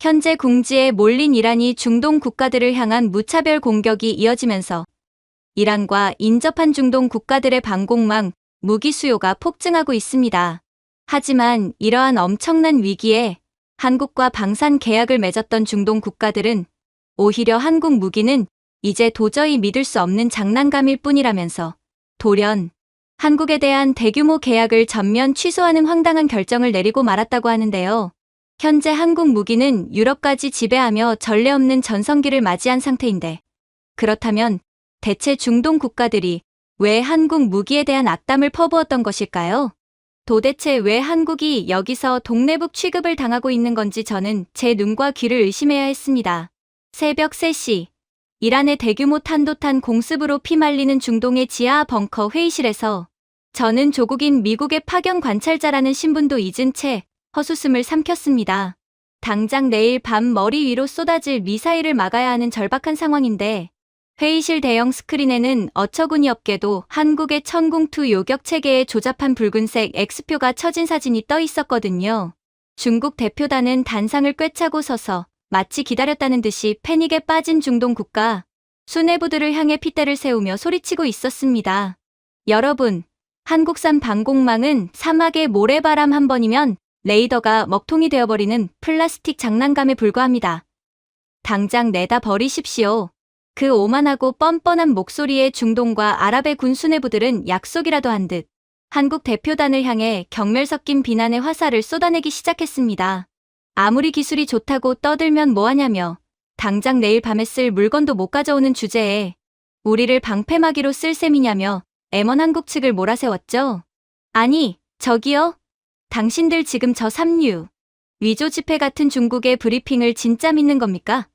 현재 궁지에 몰린 이란이 중동 국가들을 향한 무차별 공격이 이어지면서 이란과 인접한 중동 국가들의 방공망, 무기 수요가 폭증하고 있습니다. 하지만 이러한 엄청난 위기에 한국과 방산 계약을 맺었던 중동 국가들은 오히려 한국 무기는 이제 도저히 믿을 수 없는 장난감일 뿐이라면서 돌연 한국에 대한 대규모 계약을 전면 취소하는 황당한 결정을 내리고 말았다고 하는데요. 현재 한국 무기는 유럽까지 지배하며 전례 없는 전성기를 맞이한 상태인데, 그렇다면 대체 중동 국가들이 왜 한국 무기에 대한 악담을 퍼부었던 것일까요? 도대체 왜 한국이 여기서 동네북 취급을 당하고 있는 건지 저는 제 눈과 귀를 의심해야 했습니다. 새벽 3시, 이란의 대규모 탄도탄 공습으로 피말리는 중동의 지하 벙커 회의실에서 저는 조국인 미국의 파견 관찰자라는 신분도 잊은 채 헛웃음을 삼켰습니다. 당장 내일 밤 머리 위로 쏟아질 미사일을 막아야 하는 절박한 상황인데, 회의실 대형 스크린에는 어처구니없게도 한국의 천궁2 요격 체계에 조잡한 붉은색 X표가 쳐진 사진이 떠 있었거든요. 중국 대표단은 단상을 꿰차고 서서 마치 기다렸다는 듯이 패닉에 빠진 중동 국가 수뇌부들을 향해 핏대를 세우며 소리치고 있었습니다. 여러분, 한국산 방공망은 사막의 모래바람 한 번이면 레이더가 먹통이 되어버리는 플라스틱 장난감에 불과합니다. 당장 내다 버리십시오. 그 오만하고 뻔뻔한 목소리에 중동과 아랍의 군 수뇌부들은 약속이라도 한 듯 한국 대표단을 향해 경멸 섞인 비난의 화살을 쏟아내기 시작했습니다. 아무리 기술이 좋다고 떠들면 뭐하냐며, 당장 내일 밤에 쓸 물건도 못 가져오는 주제에 우리를 방패막이로 쓸 셈이냐며 M1 한국 측을 몰아세웠죠. 아니, 저기요. 당신들 지금 저 삼류 위조 지폐 같은 중국의 브리핑을 진짜 믿는 겁니까?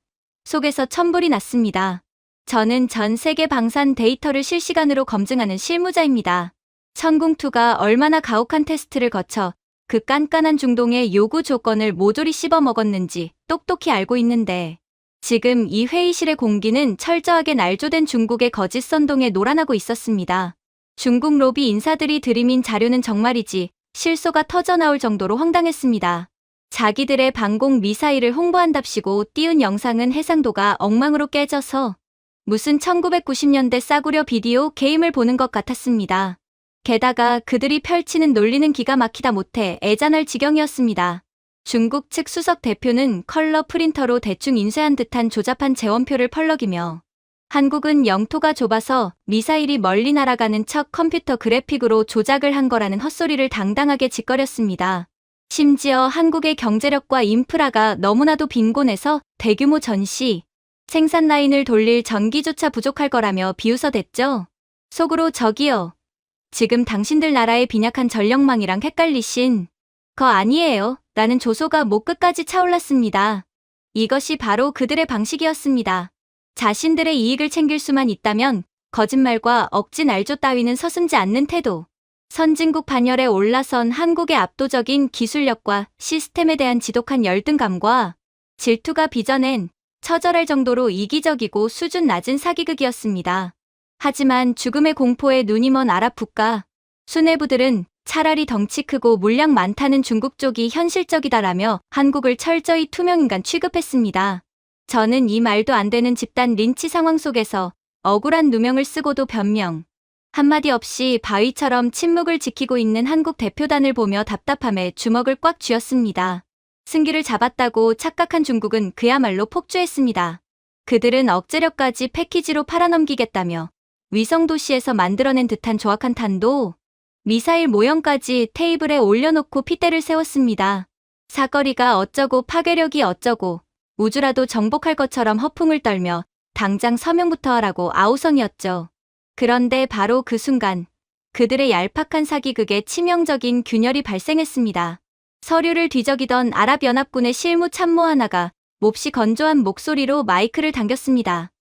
속에서 천불이 났습니다. 저는 전 세계 방산 데이터를 실시간으로 검증하는 실무자입니다. 천궁2가 얼마나 가혹한 테스트를 거쳐 그 깐깐한 중동의 요구 조건을 모조리 씹어먹었는지 똑똑히 알고 있는데, 지금 이 회의실의 공기는 철저하게 날조된 중국의 거짓 선동에 놀아나고 있었습니다. 중국 로비 인사들이 들이민 자료는 정말이지 실소가 터져나올 정도로 황당했습니다. 자기들의 방공 미사일을 홍보한답시고 띄운 영상은 해상도가 엉망으로 깨져서 무슨 1990년대 싸구려 비디오 게임을 보는 것 같았습니다. 게다가 그들이 펼치는 논리는 기가 막히다 못해 애잔할 지경이었습니다. 중국 측 수석 대표는 컬러 프린터로 대충 인쇄한 듯한 조잡한 재원표를 펄럭이며, 한국은 영토가 좁아서 미사일이 멀리 날아가는 척 컴퓨터 그래픽으로 조작을 한 거라는 헛소리를 당당하게 짓거렸습니다. 심지어 한국의 경제력과 인프라가 너무나도 빈곤해서 대규모 전시, 생산 라인을 돌릴 전기조차 부족할 거라며 비웃어댔죠. 속으로 저기요. 지금 당신들 나라의 빈약한 전력망이랑 헷갈리신 거 아니에요? 라는 조소가 목 끝까지 차올랐습니다. 이것이 바로 그들의 방식이었습니다. 자신들의 이익을 챙길 수만 있다면 거짓말과 억지 날조 따위는 서슴지 않는 태도. 선진국 반열에 올라선 한국의 압도적인 기술력과 시스템에 대한 지독한 열등감과 질투가 빚어낸 처절할 정도로 이기적이고 수준 낮은 사기극이었습니다. 하지만 죽음의 공포에 눈이 먼 아랍 국가 수뇌부들은 차라리 덩치 크고 물량 많다는 중국 쪽이 현실적이다라며 한국을 철저히 투명인간 취급했습니다. 저는 이 말도 안 되는 집단 린치 상황 속에서 억울한 누명을 쓰고도 변명 한마디 없이 바위처럼 침묵을 지키고 있는 한국 대표단을 보며 답답함에 주먹을 꽉 쥐었습니다. 승기를 잡았다고 착각한 중국은 그야말로 폭주했습니다. 그들은 억제력까지 패키지로 팔아넘기겠다며 위성도시에서 만들어낸 듯한 조악한 탄도, 미사일 모형까지 테이블에 올려놓고 핏대를 세웠습니다. 사거리가 어쩌고 파괴력이 어쩌고 우주라도 정복할 것처럼 허풍을 떨며 당장 서명부터 하라고 아우성이었죠. 그런데 바로 그 순간 그들의 얄팍한 사기극에 치명적인 균열이 발생했습니다. 서류를 뒤적이던 아랍연합군의 실무 참모 하나가 몹시 건조한 목소리로 마이크를 당겼습니다.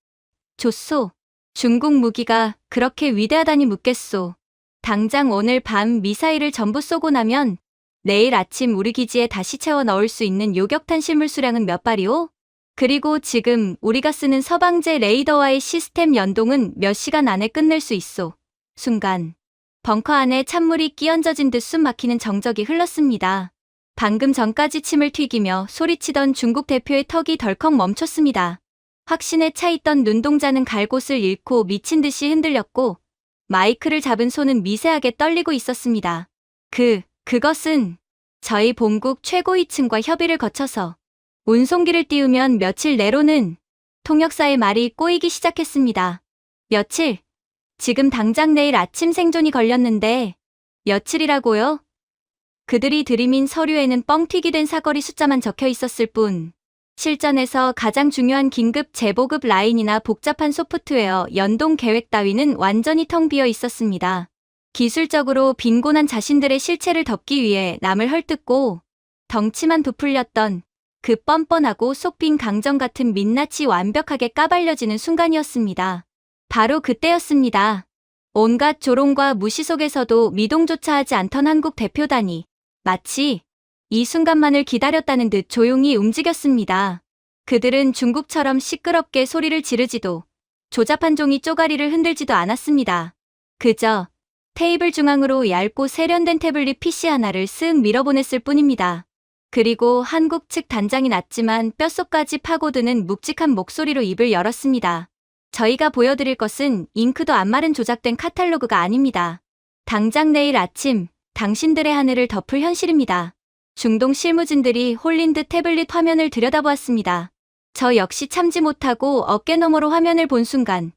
좋소. 중국 무기가 그렇게 위대하다니 묻겠소. 당장 오늘 밤 미사일을 전부 쏘고 나면 내일 아침 우리 기지에 다시 채워 넣을 수 있는 요격탄 실물 수량은 몇 발이오? 그리고 지금 우리가 쓰는 서방제 레이더와의 시스템 연동은 몇 시간 안에 끝낼 수 있소. 순간 벙커 안에 찬물이 끼얹어진 듯 숨 막히는 정적이 흘렀습니다. 방금 전까지 침을 튀기며 소리치던 중국 대표의 턱이 덜컥 멈췄습니다. 확신에 차있던 눈동자는 갈 곳을 잃고 미친 듯이 흔들렸고 마이크를 잡은 손은 미세하게 떨리고 있었습니다. 그것은 저희 본국 최고위층과 협의를 거쳐서 운송기를 띄우면 며칠 내로는 통역사의 말이 꼬이기 시작했습니다. 며칠? 지금 당장 내일 아침 생존이 걸렸는데 며칠이라고요? 그들이 들이민 서류에는 뻥튀기 된 사거리 숫자만 적혀 있었을 뿐 실전에서 가장 중요한 긴급 재보급 라인이나 복잡한 소프트웨어 연동 계획 따위는 완전히 텅 비어 있었습니다. 기술적으로 빈곤한 자신들의 실체를 덮기 위해 남을 헐뜯고 덩치만 부풀렸던 그 뻔뻔하고 속 빈 강정 같은 민낯이 완벽하게 까발려지는 순간이었습니다. 바로 그때였습니다. 온갖 조롱과 무시 속에서도 미동조차 하지 않던 한국 대표단이 마치 이 순간만을 기다렸다는 듯 조용히 움직였습니다. 그들은 중국처럼 시끄럽게 소리를 지르지도 조잡한 종이 쪼가리를 흔들지도 않았습니다. 그저 테이블 중앙으로 얇고 세련된 태블릿 PC 하나를 쓱 밀어보냈을 뿐입니다. 그리고 한국 측 단장이 낮지만 뼛속까지 파고드는 묵직한 목소리로 입을 열었습니다. 저희가 보여드릴 것은 잉크도 안 마른 조작된 카탈로그가 아닙니다. 당장 내일 아침 당신들의 하늘을 덮을 현실입니다. 중동 실무진들이 홀린 듯 태블릿 화면을 들여다보았습니다. 저 역시 참지 못하고 어깨 너머로 화면을 본 순간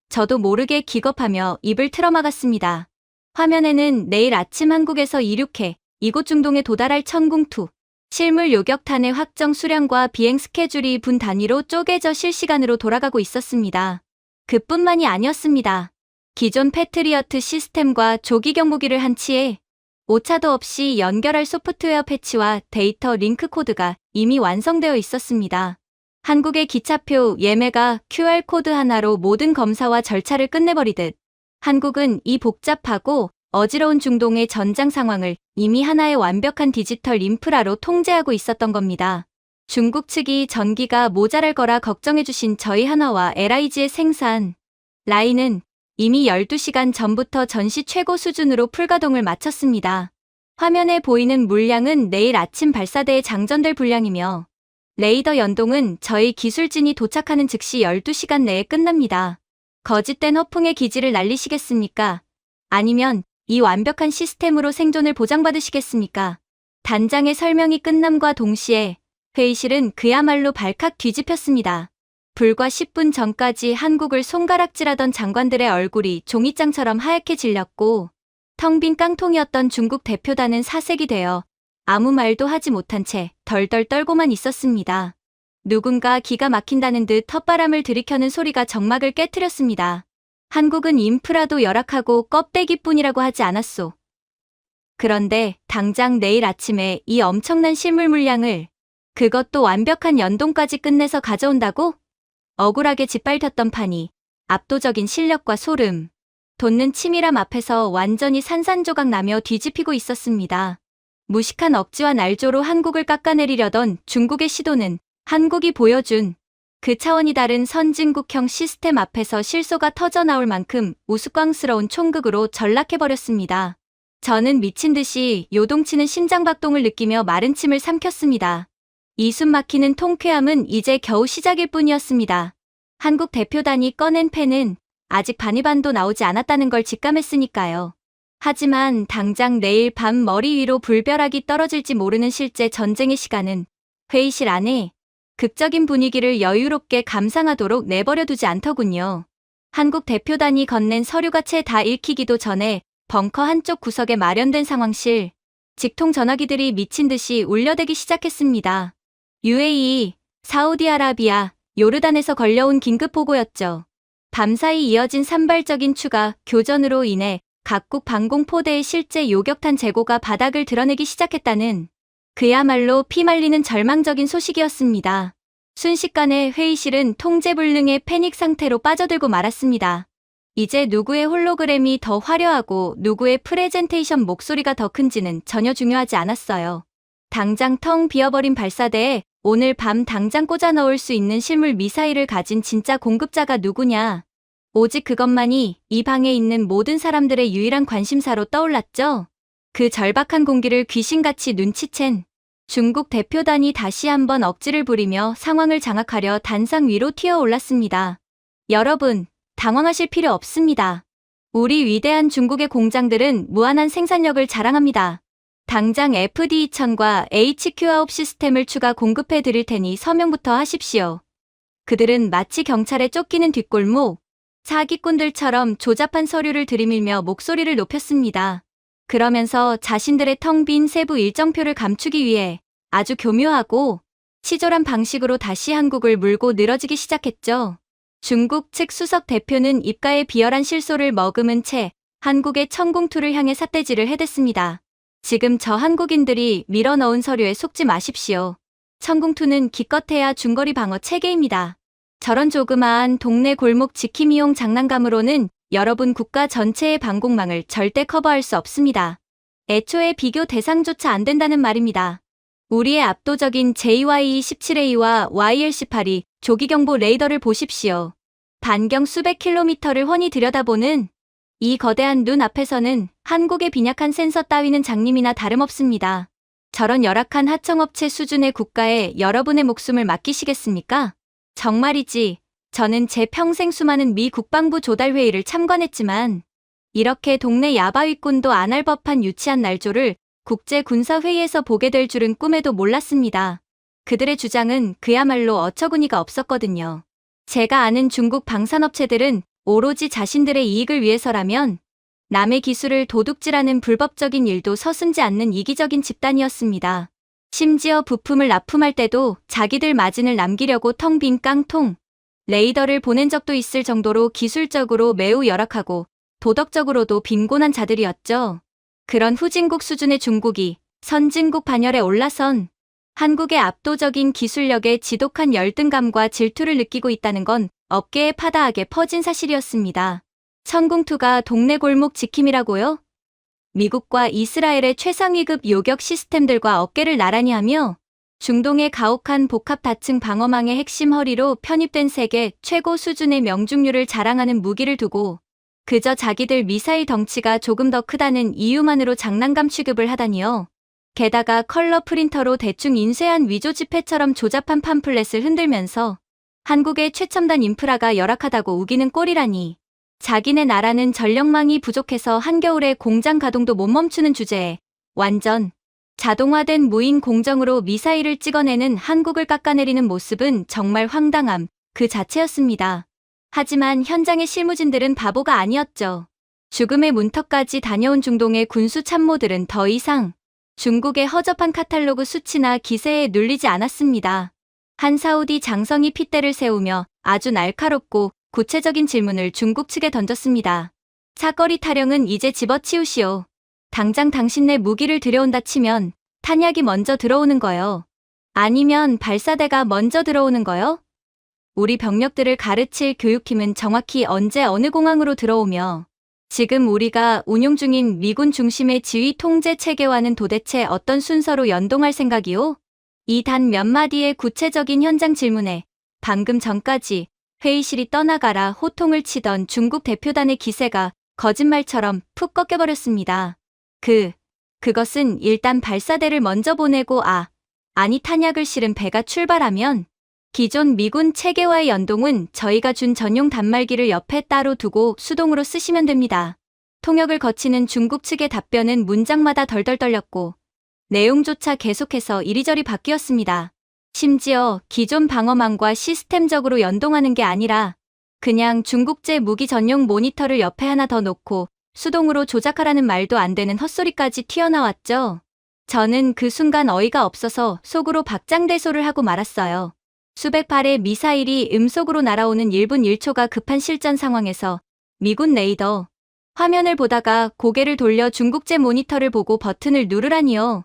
저도 모르게 기겁하며 입을 틀어막았습니다. 화면에는 내일 아침 한국에서 이륙해 이곳 중동에 도달할 천궁2 실물 요격탄의 확정 수량과 비행 스케줄이 분 단위로 쪼개져 실시간으로 돌아가고 있었습니다. 그뿐만이 아니었습니다. 기존 패트리어트 시스템과 조기 경보기를 한치해 오차도 없이 연결할 소프트웨어 패치와 데이터 링크 코드가 이미 완성되어 있었습니다. 한국의 기차표 예매가 QR코드 하나로 모든 검사와 절차를 끝내버리듯 한국은 이 복잡하고 어지러운 중동의 전장 상황을 이미 하나의 완벽한 디지털 인프라로 통제하고 있었던 겁니다. 중국 측이 전기가 모자랄 거라 걱정해주신 저희 하나와 LIG의 생산 라인은 이미 12시간 전부터 전시 최고 수준으로 풀가동을 마쳤습니다. 화면에 보이는 물량은 내일 아침 발사대에 장전될 분량이며 레이더 연동은 저희 기술진이 도착하는 즉시 12시간 내에 끝납니다. 거짓된 허풍의 기지를 날리시겠습니까? 아니면 이 완벽한 시스템으로 생존을 보장받으시겠습니까? 단장의 설명이 끝남과 동시에 회의실은 그야말로 발칵 뒤집혔습니다. 불과 10분 전까지 한국을 손가락질하던 장관들의 얼굴이 종이장처럼 하얗게 질렸고 텅 빈 깡통이었던 중국 대표단은 사색이 되어 아무 말도 하지 못한 채 덜덜 떨고만 있었습니다. 누군가 기가 막힌다는 듯 혓바람을 들이켜는 소리가 정막을 깨트렸습니다. 한국은 인프라도 열악하고 껍데기뿐이라고 하지 않았소. 그런데 당장 내일 아침에 이 엄청난 실물 물량을 그것도 완벽한 연동까지 끝내서 가져온다고? 억울하게 짓밟혔던 판이 압도적인 실력과 소름, 돋는 치밀함 앞에서 완전히 산산조각 나며 뒤집히고 있었습니다. 무식한 억지와 날조로 한국을 깎아내리려던 중국의 시도는 한국이 보여준 그 차원이 다른 선진국형 시스템 앞에서 실소가 터져나올 만큼 우스꽝스러운 총극으로 전락해버렸습니다. 저는 미친 듯이 요동치는 심장박동을 느끼며 마른 침을 삼켰습니다. 이 숨 막히는 통쾌함은 이제 겨우 시작일 뿐이었습니다. 한국 대표단이 꺼낸 펜은 아직 반의 반도 나오지 않았다는 걸 직감했으니까요. 하지만 당장 내일 밤 머리 위로 불벼락이 떨어질지 모르는 실제 전쟁의 시간은 회의실 안에 극적인 분위기를 여유롭게 감상하도록 내버려두지 않더군요. 한국 대표단이 건넨 서류가 채 다 읽히기도 전에 벙커 한쪽 구석에 마련된 상황실, 직통 전화기들이 미친 듯이 울려대기 시작했습니다. UAE, 사우디아라비아, 요르단에서 걸려온 긴급 보고였죠. 밤사이 이어진 산발적인 추가 교전으로 인해 각국 방공포대의 실제 요격탄 재고가 바닥을 드러내기 시작했다는 그야말로 피말리는 절망적인 소식이었습니다. 순식간에 회의실은 통제불능의 패닉 상태로 빠져들고 말았습니다. 이제 누구의 홀로그램이 더 화려하고 누구의 프레젠테이션 목소리가 더 큰지는 전혀 중요하지 않았어요. 당장 텅 비어버린 발사대에 오늘 밤 당장 꽂아 넣을 수 있는 실물 미사일을 가진 진짜 공급자가 누구냐. 오직 그것만이 이 방에 있는 모든 사람들의 유일한 관심사로 떠올랐죠. 그 절박한 공기를 귀신같이 눈치챈 중국 대표단이 다시 한번 억지를 부리며 상황을 장악하려 단상 위로 튀어 올랐습니다. 여러분, 당황하실 필요 없습니다. 우리 위대한 중국의 공장들은 무한한 생산력을 자랑합니다. 당장 FD2000과 HQ9 시스템을 추가 공급해 드릴 테니 서명부터 하십시오. 그들은 마치 경찰에 쫓기는 뒷골목, 사기꾼들처럼 조잡한 서류를 들이밀며 목소리를 높였습니다. 그러면서 자신들의 텅 빈 세부 일정표를 감추기 위해 아주 교묘하고 치졸한 방식으로 다시 한국을 물고 늘어지기 시작했죠. 중국 측 수석 대표는 입가에 비열한 실소를 머금은 채 한국의 천공투를 향해 삿대질을 해댔습니다. 지금 저 한국인들이 밀어넣은 서류에 속지 마십시오. 천공투는 기껏해야 중거리 방어 체계입니다. 저런 조그마한 동네 골목 지킴이용 장난감으로는 여러분 국가 전체의 방공망을 절대 커버할 수 없습니다. 애초에 비교 대상조차 안 된다는 말입니다. 우리의 압도적인 JY-17A와 YL-18이 조기경보 레이더를 보십시오. 반경 수백 킬로미터를 훤히 들여다보는 이 거대한 눈 앞에서는 한국의 빈약한 센서 따위는 장님이나 다름없습니다. 저런 열악한 하청업체 수준의 국가에 여러분의 목숨을 맡기시겠습니까? 정말이지, 저는 제 평생 수많은 미 국방부 조달회의를 참관했지만 이렇게 동네 야바위꾼도 안 할 법한 유치한 날조를 국제군사회의에서 보게 될 줄은 꿈에도 몰랐습니다. 그들의 주장은 그야말로 어처구니가 없었거든요. 제가 아는 중국 방산업체들은 오로지 자신들의 이익을 위해서라면 남의 기술을 도둑질하는 불법적인 일도 서슴지 않는 이기적인 집단이었습니다. 심지어 부품을 납품할 때도 자기들 마진을 남기려고 텅 빈 깡통 레이더를 보낸 적도 있을 정도로 기술적으로 매우 열악하고 도덕적으로도 빈곤한 자들이었죠. 그런 후진국 수준의 중국이 선진국 반열에 올라선 한국의 압도적인 기술력에 지독한 열등감과 질투를 느끼고 있다는 건 업계에 파다하게 퍼진 사실이었습니다. 천공투가 동네 골목 지킴이라고요? 미국과 이스라엘의 최상위급 요격 시스템들과 어깨를 나란히 하며 중동의 가혹한 복합 다층 방어망의 핵심 허리로 편입된 세계 최고 수준의 명중률을 자랑하는 무기를 두고 그저 자기들 미사일 덩치가 조금 더 크다는 이유만으로 장난감 취급을 하다니요. 게다가 컬러 프린터로 대충 인쇄한 위조 지폐처럼 조잡한 팜플렛을 흔들면서 한국의 최첨단 인프라가 열악하다고 우기는 꼴이라니. 자기네 나라는 전력망이 부족해서 한겨울에 공장 가동도 못 멈추는 주제에 완전 자동화된 무인 공정으로 미사일을 찍어내는 한국을 깎아내리는 모습은 정말 황당함 그 자체였습니다. 하지만 현장의 실무진들은 바보가 아니었죠. 죽음의 문턱까지 다녀온 중동의 군수 참모들은 더 이상 중국의 허접한 카탈로그 수치나 기세에 눌리지 않았습니다. 한 사우디 장성이 핏대를 세우며 아주 날카롭고 구체적인 질문을 중국 측에 던졌습니다. 사거리 타령은 이제 집어치우시오. 당장 당신네 무기를 들여온다 치면 탄약이 먼저 들어오는 거요. 아니면 발사대가 먼저 들어오는 거요? 우리 병력들을 가르칠 교육팀은 정확히 언제 어느 공항으로 들어오며 지금 우리가 운용 중인 미군 중심의 지휘 통제 체계와는 도대체 어떤 순서로 연동할 생각이오? 이 단 몇 마디의 구체적인 현장 질문에 방금 전까지 회의실이 떠나가라 호통을 치던 중국 대표단의 기세가 거짓말처럼 푹 꺾여버렸습니다. 그것은 일단 발사대를 먼저 보내고 아니 탄약을 실은 배가 출발하면 기존 미군 체계와의 연동은 저희가 준 전용 단말기를 옆에 따로 두고 수동으로 쓰시면 됩니다. 통역을 거치는 중국 측의 답변은 문장마다 덜덜 떨렸고 내용조차 계속해서 이리저리 바뀌었습니다. 심지어 기존 방어망과 시스템적으로 연동하는 게 아니라 그냥 중국제 무기 전용 모니터를 옆에 하나 더 놓고 수동으로 조작하라는 말도 안 되는 헛소리까지 튀어나왔죠. 저는 그 순간 어이가 없어서 속으로 박장대소를 하고 말았어요. 수백 발의 미사일이 음속으로 날아오는 1분 1초가 급한 실전 상황에서 미군 레이더 화면을 보다가 고개를 돌려 중국제 모니터를 보고 버튼을 누르라니요.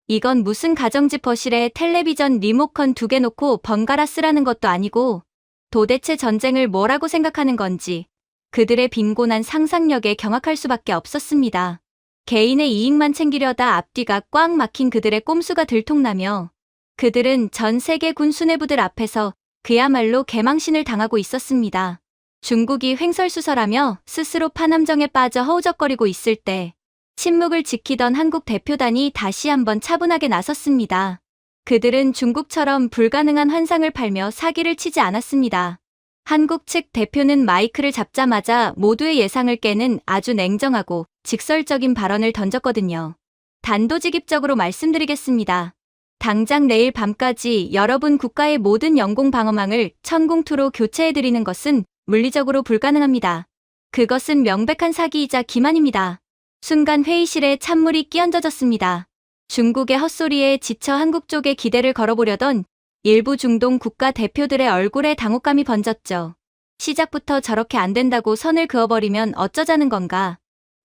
이건 무슨 가정집 거실에 텔레비전 리모컨 2개 놓고 번갈아 쓰라는 것도 아니고 도대체 전쟁을 뭐라고 생각하는 건지 그들의 빈곤한 상상력에 경악할 수밖에 없었습니다. 개인의 이익만 챙기려다 앞뒤가 꽉 막힌 그들의 꼼수가 들통나며 그들은 전 세계 군 수뇌부들 앞에서 그야말로 개망신을 당하고 있었습니다. 중국이 횡설수설하며 스스로 파남정에 빠져 허우적거리고 있을 때 침묵을 지키던 한국 대표단이 다시 한번 차분하게 나섰습니다. 그들은 중국처럼 불가능한 환상을 팔며 사기를 치지 않았습니다. 한국 측 대표는 마이크를 잡자마자 모두의 예상을 깨는 아주 냉정하고 직설적인 발언을 던졌거든요. 단도직입적으로 말씀드리겠습니다. 당장 내일 밤까지 여러분 국가의 모든 영공 방어망을 천궁2로 교체해드리는 것은 물리적으로 불가능합니다. 그것은 명백한 사기이자 기만입니다. 순간 회의실에 찬물이 끼얹어졌습니다. 중국의 헛소리에 지쳐 한국 쪽에 기대를 걸어보려던 일부 중동 국가 대표들의 얼굴에 당혹감이 번졌죠. 시작부터 저렇게 안 된다고 선을 그어버리면 어쩌자는 건가?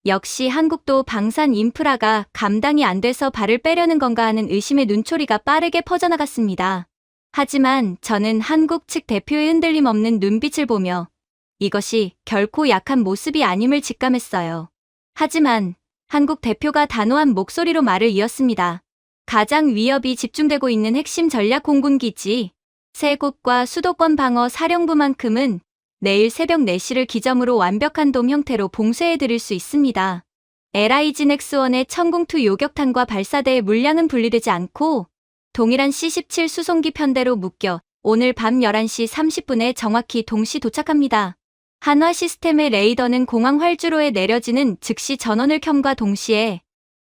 역시 한국도 방산 인프라가 감당이 안 돼서 발을 빼려는 건가 하는 의심의 눈초리가 빠르게 퍼져나갔습니다. 하지만 저는 한국 측 대표의 흔들림 없는 눈빛을 보며 이것이 결코 약한 모습이 아님을 직감했어요. 하지만 한국 대표가 단호한 목소리로 말을 이었습니다. 가장 위협이 집중되고 있는 핵심 전략 공군기지 세 곳과 수도권 방어 사령부만큼은 내일 새벽 4시를 기점으로 완벽한 돔 형태로 봉쇄해드릴 수 있습니다. LIG-X1의 천궁2 요격탄과 발사대의 물량은 분리되지 않고 동일한 C-17 수송기 편대로 묶여 오늘 밤 11시 30분에 정확히 동시 도착합니다. 한화 시스템의 레이더는 공항 활주로에 내려지는 즉시 전원을 켬과 동시에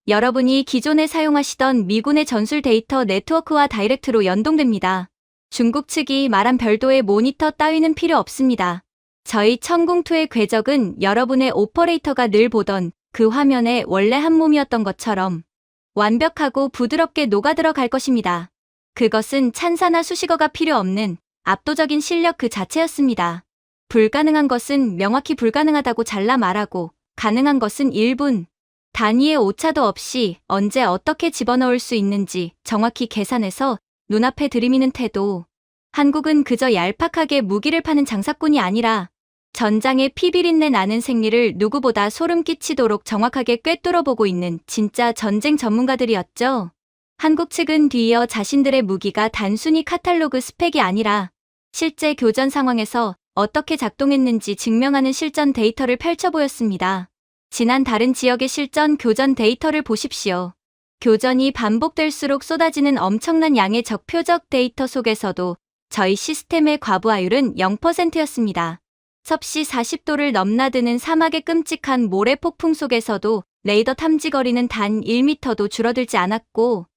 여러분이 기존에 사용하시던 미군의 전술 데이터 네트워크와 다이렉트로 연동됩니다. 중국 측이 말한 별도의 모니터 따위는 필요 없습니다. 저희 천궁2의 궤적은 여러분의 오퍼레이터가 늘 보던 그 화면의 원래 한 몸이었던 것처럼 완벽하고 부드럽게 녹아들어갈 것입니다. 그것은 찬사나 수식어가 필요 없는 압도적인 실력 그 자체였습니다. 불가능한 것은 명확히 불가능하다고 잘라 말하고 가능한 것은 1분 단위의 오차도 없이 언제 어떻게 집어넣을 수 있는지 정확히 계산해서 눈앞에 들이미는 태도. 한국은 그저 얄팍하게 무기를 파는 장사꾼이 아니라 전장의 피비린내 나는 생리를 누구보다 소름 끼치도록 정확하게 꿰뚫어보고 있는 진짜 전쟁 전문가들이었죠. 한국 측은 뒤이어 자신들의 무기가 단순히 카탈로그 스펙이 아니라 실제 교전 상황에서 어떻게 작동했는지 증명하는 실전 데이터를 펼쳐 보였습니다. 지난 다른 지역의 실전 교전 데이터를 보십시오. 교전이 반복될수록 쏟아지는 엄청난 양의 적 표적 데이터 속에서도 저희 시스템의 과부하율은 0%였습니다. 섭씨 40도를 넘나드는 사막의 끔찍한 모래 폭풍 속에서도 레이더 탐지 거리는 단 1m도 줄어들지 않았고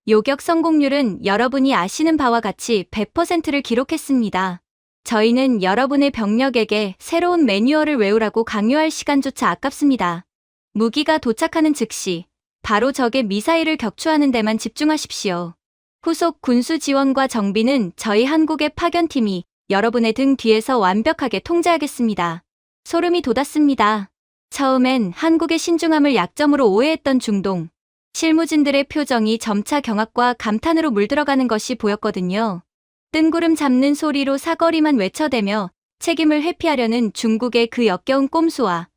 요격 성공률은 여러분이 아시는 바와 같이 100%를 기록했습니다. 저희는 여러분의 병력에게 새로운 매뉴얼을 외우라고 강요할 시간조차 아깝습니다. 무기가 도착하는 즉시 바로 적의 미사일을 격추하는 데만 집중하십시오. 후속 군수 지원과 정비는 저희 한국의 파견팀이 여러분의 등 뒤에서 완벽하게 통제하겠습니다. 소름이 돋았습니다. 처음엔 한국의 신중함을 약점으로 오해했던 중동. 실무진들의 표정이 점차 경악과 감탄으로 물들어가는 것이 보였거든요. 뜬구름 잡는 소리로 사거리만 외쳐대며 책임을 회피하려는 중국의 그 역겨운 꼼수와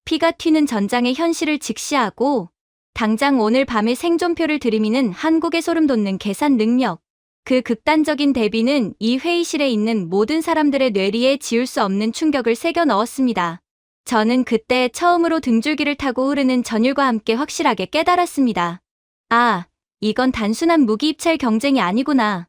피가 튀는 전장의 현실을 직시하고 당장 오늘 밤에 생존표를 들이미는 한국의 소름 돋는 계산 능력. 그 극단적인 대비는 이 회의실에 있는 모든 사람들의 뇌리에 지울 수 없는 충격을 새겨 넣었습니다. 저는 그때 처음으로 등줄기를 타고 흐르는 전율과 함께 확실하게 깨달았습니다. 아, 이건 단순한 무기 입찰 경쟁이 아니구나.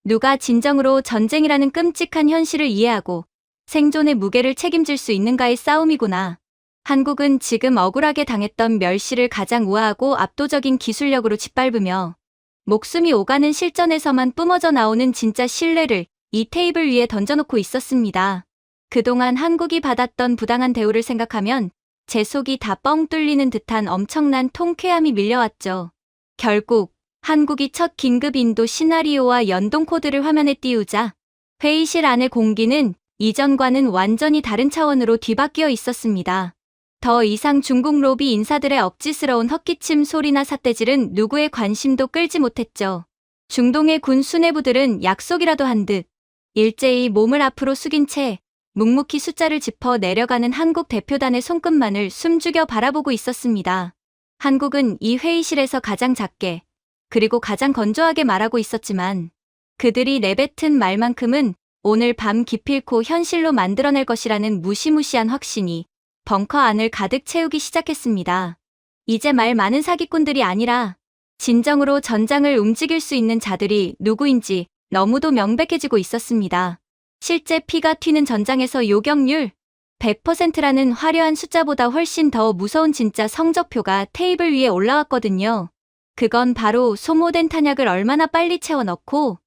누가 진정으로 전쟁이라는 끔찍한 현실을 이해하고 생존의 무게를 책임질 수 있는가의 싸움이구나. 한국은 지금 억울하게 당했던 멸시를 가장 우아하고 압도적인 기술력으로 짓밟으며 목숨이 오가는 실전에서만 뿜어져 나오는 진짜 신뢰를 이 테이블 위에 던져놓고 있었습니다. 그동안 한국이 받았던 부당한 대우를 생각하면 제 속이 다 뻥 뚫리는 듯한 엄청난 통쾌함이 밀려왔죠. 결국 한국이 첫 긴급 인도 시나리오와 연동 코드를 화면에 띄우자 회의실 안의 공기는 이전과는 완전히 다른 차원으로 뒤바뀌어 있었습니다. 더 이상 중국 로비 인사들의 억지스러운 헛기침 소리나 삿대질은 누구의 관심도 끌지 못했죠. 중동의 군 수뇌부들은 약속이라도 한 듯 일제히 몸을 앞으로 숙인 채 묵묵히 숫자를 짚어 내려가는 한국 대표단의 손끝만을 숨죽여 바라보고 있었습니다. 한국은 이 회의실에서 가장 작게 그리고 가장 건조하게 말하고 있었지만 그들이 내뱉은 말만큼은 오늘 밤 기필코 현실로 만들어낼 것이라는 무시무시한 확신이 벙커 안을 가득 채우기 시작했습니다. 이제 말 많은 사기꾼들이 아니라 진정으로 전장을 움직일 수 있는 자들이 누구인지 너무도 명백해지고 있었습니다. 실제 피가 튀는 전장에서 요격률 100%라는 화려한 숫자보다 훨씬 더 무서운 진짜 성적표가 테이블 위에 올라왔거든요. 그건 바로 소모된 탄약을 얼마나 빨리 채워 넣고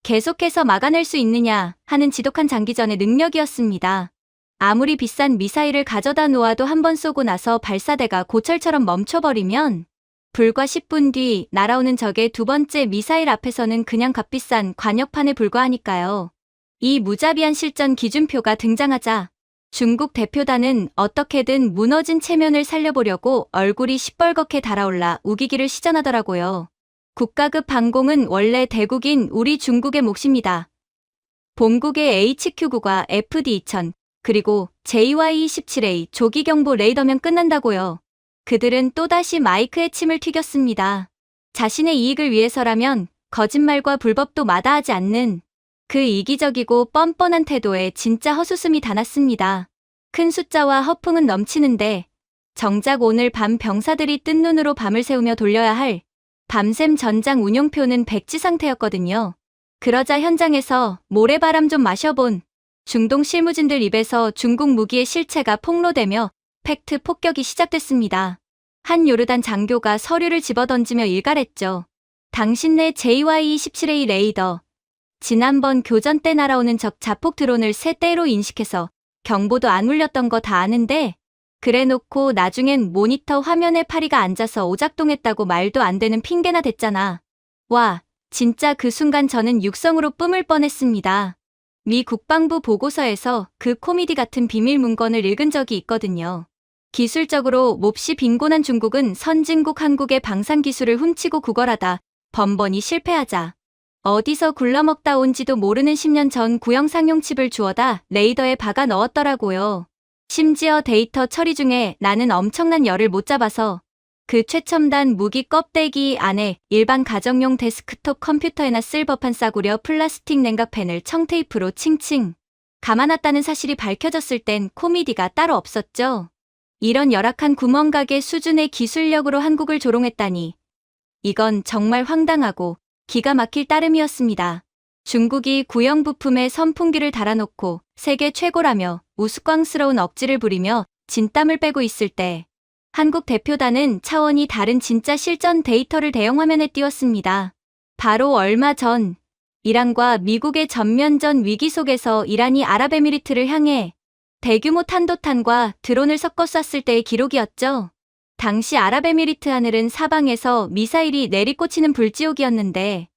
계속해서 막아낼 수 있느냐 하는 지독한 장기전의 능력이었습니다. 아무리 비싼 미사일을 가져다 놓아도 한 번 쏘고 나서 발사대가 고철처럼 멈춰버리면 불과 10분 뒤 날아오는 적의 두 번째 미사일 앞에서는 그냥 값비싼 관역판에 불과하니까요. 이 무자비한 실전 기준표가 등장하자 중국 대표단은 어떻게든 무너진 체면을 살려보려고 얼굴이 시뻘겋게 달아올라 우기기를 시전하더라고요. 국가급 방공은 원래 대국인 우리 중국의 몫입니다. 본국의 HQ-9과 FD-2000 그리고 JY-17A 조기경보 레이더면 끝난다고요. 그들은 또다시 마이크에 침을 튀겼습니다. 자신의 이익을 위해서라면 거짓말과 불법도 마다하지 않는 그 이기적이고 뻔뻔한 태도에 진짜 헛웃음이 다 났습니다. 큰 숫자와 허풍은 넘치는데 정작 오늘 밤 병사들이 뜬 눈으로 밤을 새우며 돌려야 할 밤샘 전장 운용표는 백지 상태였거든요. 그러자 현장에서 모래바람 좀 마셔본 중동 실무진들 입에서 중국 무기의 실체가 폭로되며 팩트 폭격이 시작됐습니다. 한 요르단 장교가 서류를 집어던지며 일갈했죠. 당신네 JY-17A 레이더. 지난번 교전 때 날아오는 적 자폭 드론을 새 대로 인식해서 경보도 안 울렸던 거 다 아는데 그래놓고 나중엔 모니터 화면에 파리가 앉아서 오작동했다고 말도 안 되는 핑계나 댔잖아. 와, 진짜 그 순간 저는 육성으로 뿜을 뻔했습니다. 미 국방부 보고서에서 그 코미디 같은 비밀 문건을 읽은 적이 있거든요. 기술적으로 몹시 빈곤한 중국은 선진국 한국의 방산 기술을 훔치고 구걸하다 번번이 실패하자 어디서 굴러먹다 온지도 모르는 10년 전 구형 상용 칩을 주워다 레이더에 박아 넣었더라고요. 심지어 데이터 처리 중에 나는 엄청난 열을 못 잡아서 그 최첨단 무기 껍데기 안에 일반 가정용 데스크톱 컴퓨터에나 쓸 법한 싸구려 플라스틱 냉각팬을 청테이프로 칭칭 감아놨다는 사실이 밝혀졌을 땐 코미디가 따로 없었죠. 이런 열악한 구멍가게 수준의 기술력으로 한국을 조롱했다니. 이건 정말 황당하고 기가 막힐 따름이었습니다. 중국이 구형 부품에 선풍기를 달아놓고 세계 최고라며 우스꽝스러운 억지를 부리며 진땀을 빼고 있을 때 한국 대표단은 차원이 다른 진짜 실전 데이터를 대형화면에 띄웠습니다. 바로 얼마 전 이란과 미국의 전면전 위기 속에서 이란이 아랍에미리트를 향해 대규모 탄도탄과 드론을 섞어 쐈을 때의 기록이었죠. 당시 아랍에미리트 하늘은 사방에서 미사일이 내리꽂히는 불지옥이었는데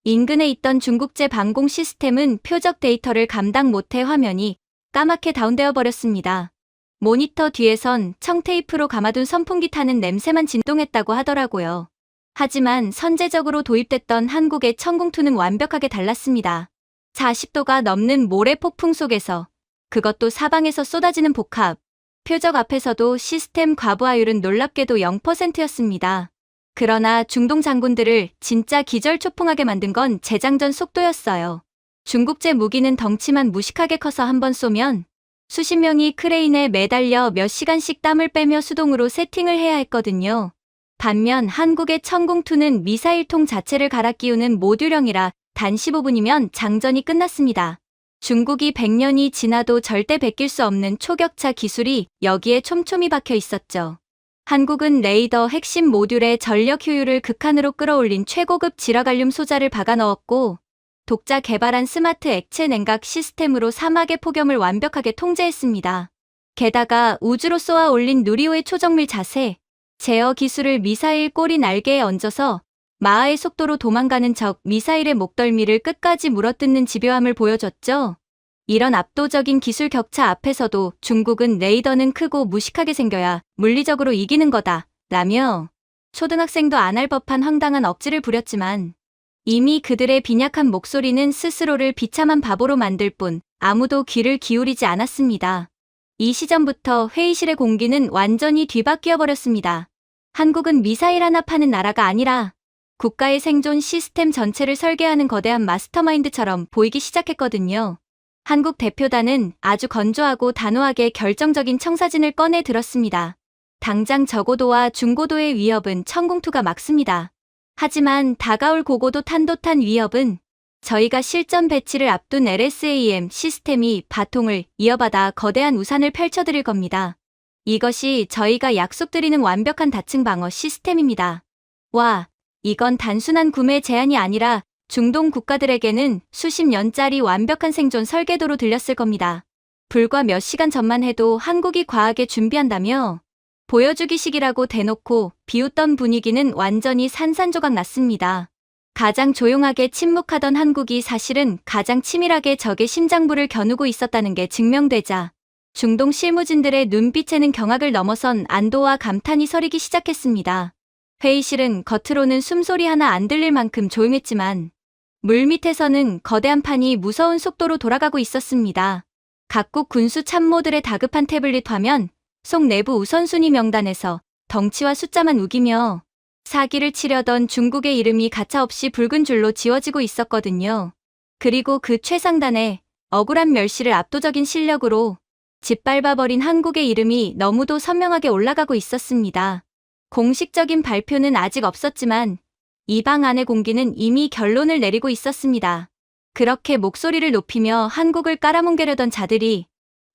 인근에 있던 중국제 방공 시스템은 표적 데이터를 감당 못해 화면이 까맣게 다운되어 버렸습니다. 모니터 뒤에선 청테이프로 감아둔 선풍기 타는 냄새만 진동했다고 하더라고요. 하지만 선제적으로 도입됐던 한국의 천궁2는 완벽하게 달랐습니다. 40도가 넘는 모래 폭풍 속에서 그것도 사방에서 쏟아지는 복합. 표적 앞에서도 시스템 과부하율은 놀랍게도 0%였습니다. 그러나 중동 장군들을 진짜 기절초풍하게 만든 건 재장전 속도였어요. 중국제 무기는 덩치만 무식하게 커서 한 번 쏘면 수십 명이 크레인에 매달려 몇 시간씩 땀을 빼며 수동으로 세팅을 해야 했거든요. 반면 한국의 천궁2는 미사일통 자체를 갈아 끼우는 모듈형이라 단 15분이면 장전이 끝났습니다. 중국이 100년이 지나도 절대 베낄 수 없는 초격차 기술이 여기에 촘촘히 박혀 있었죠. 한국은 레이더 핵심 모듈에 전력 효율을 극한으로 끌어올린 최고급 지라갈륨 소자를 박아 넣었고 독자 개발한 스마트 액체 냉각 시스템으로 사막의 폭염을 완벽하게 통제했습니다. 게다가 우주로 쏘아 올린 누리호의 초정밀 자세, 제어 기술을 미사일 꼬리 날개에 얹어서 마하의 속도로 도망가는 적 미사일의 목덜미를 끝까지 물어뜯는 집요함을 보여줬죠. 이런 압도적인 기술 격차 앞에서도 중국은 레이더는 크고 무식하게 생겨야 물리적으로 이기는 거다 라며 초등학생도 안 할 법한 황당한 억지를 부렸지만 이미 그들의 빈약한 목소리는 스스로를 비참한 바보로 만들 뿐 아무도 귀를 기울이지 않았습니다. 이 시점부터 회의실의 공기는 완전히 뒤바뀌어 버렸습니다. 한국은 미사일 하나 파는 나라가 아니라 국가의 생존 시스템 전체를 설계하는 거대한 마스터마인드처럼 보이기 시작했거든요. 한국 대표단은 아주 건조하고 단호하게 결정적인 청사진을 꺼내 들었습니다. 당장 저고도와 중고도의 위협은 천궁2가 막습니다. 하지만 다가올 고고도 탄도탄 위협은 저희가 실전 배치를 앞둔 LSAM 시스템이 바통을 이어받아 거대한 우산을 펼쳐드릴 겁니다. 이것이 저희가 약속드리는 완벽한 다층 방어 시스템입니다. 와, 이건 단순한 구매 제한이 아니라 중동 국가들에게는 수십 년짜리 완벽한 생존 설계도로 들렸을 겁니다. 불과 몇 시간 전만 해도 한국이 과하게 준비한다며 보여주기식이라고 대놓고 비웃던 분위기는 완전히 산산조각 났습니다. 가장 조용하게 침묵하던 한국이 사실은 가장 치밀하게 적의 심장부를 겨누고 있었다는 게 증명되자 중동 실무진들의 눈빛에는 경악을 넘어선 안도와 감탄이 서리기 시작했습니다. 회의실은 겉으로는 숨소리 하나 안 들릴 만큼 조용했지만 물밑에서는 거대한 판이 무서운 속도로 돌아가고 있었습니다. 각국 군수 참모들의 다급한 태블릿 화면, 속 내부 우선순위 명단에서 덩치와 숫자만 우기며 사기를 치려던 중국의 이름이 가차없이 붉은 줄로 지워지고 있었거든요. 그리고 그 최상단에 억울한 멸시를 압도적인 실력으로 짓밟아버린 한국의 이름이 너무도 선명하게 올라가고 있었습니다. 공식적인 발표는 아직 없었지만 이 방 안의 공기는 이미 결론을 내리고 있었습니다. 그렇게 목소리를 높이며 한국을 깔아뭉개려던 자들이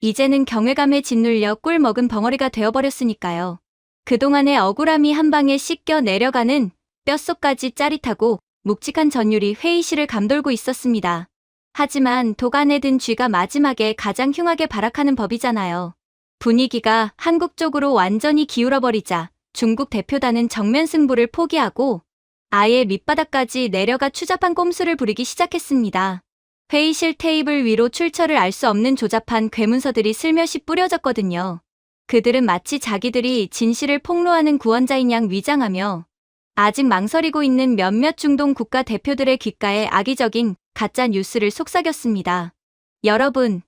이제는 경외감에 짓눌려 꿀 먹은 벙어리가 되어버렸으니까요. 그동안의 억울함이 한 방에 씻겨 내려가는 뼛속까지 짜릿하고 묵직한 전율이 회의실을 감돌고 있었습니다. 하지만 독 안에 든 쥐가 마지막에 가장 흉하게 발악하는 법이잖아요. 분위기가 한국 쪽으로 완전히 기울어버리자 중국 대표단은 정면 승부를 포기하고 아예 밑바닥까지 내려가 추잡한 꼼수를 부리기 시작했습니다. 회의실 테이블 위로 출처를 알 수 없는 조잡한 괴문서들이 슬며시 뿌려졌거든요. 그들은 마치 자기들이 진실을 폭로하는 구원자인 양 위장하며 아직 망설이고 있는 몇몇 중동 국가 대표들의 귓가에 악의적인 가짜 뉴스를 속삭였습니다. 여러분,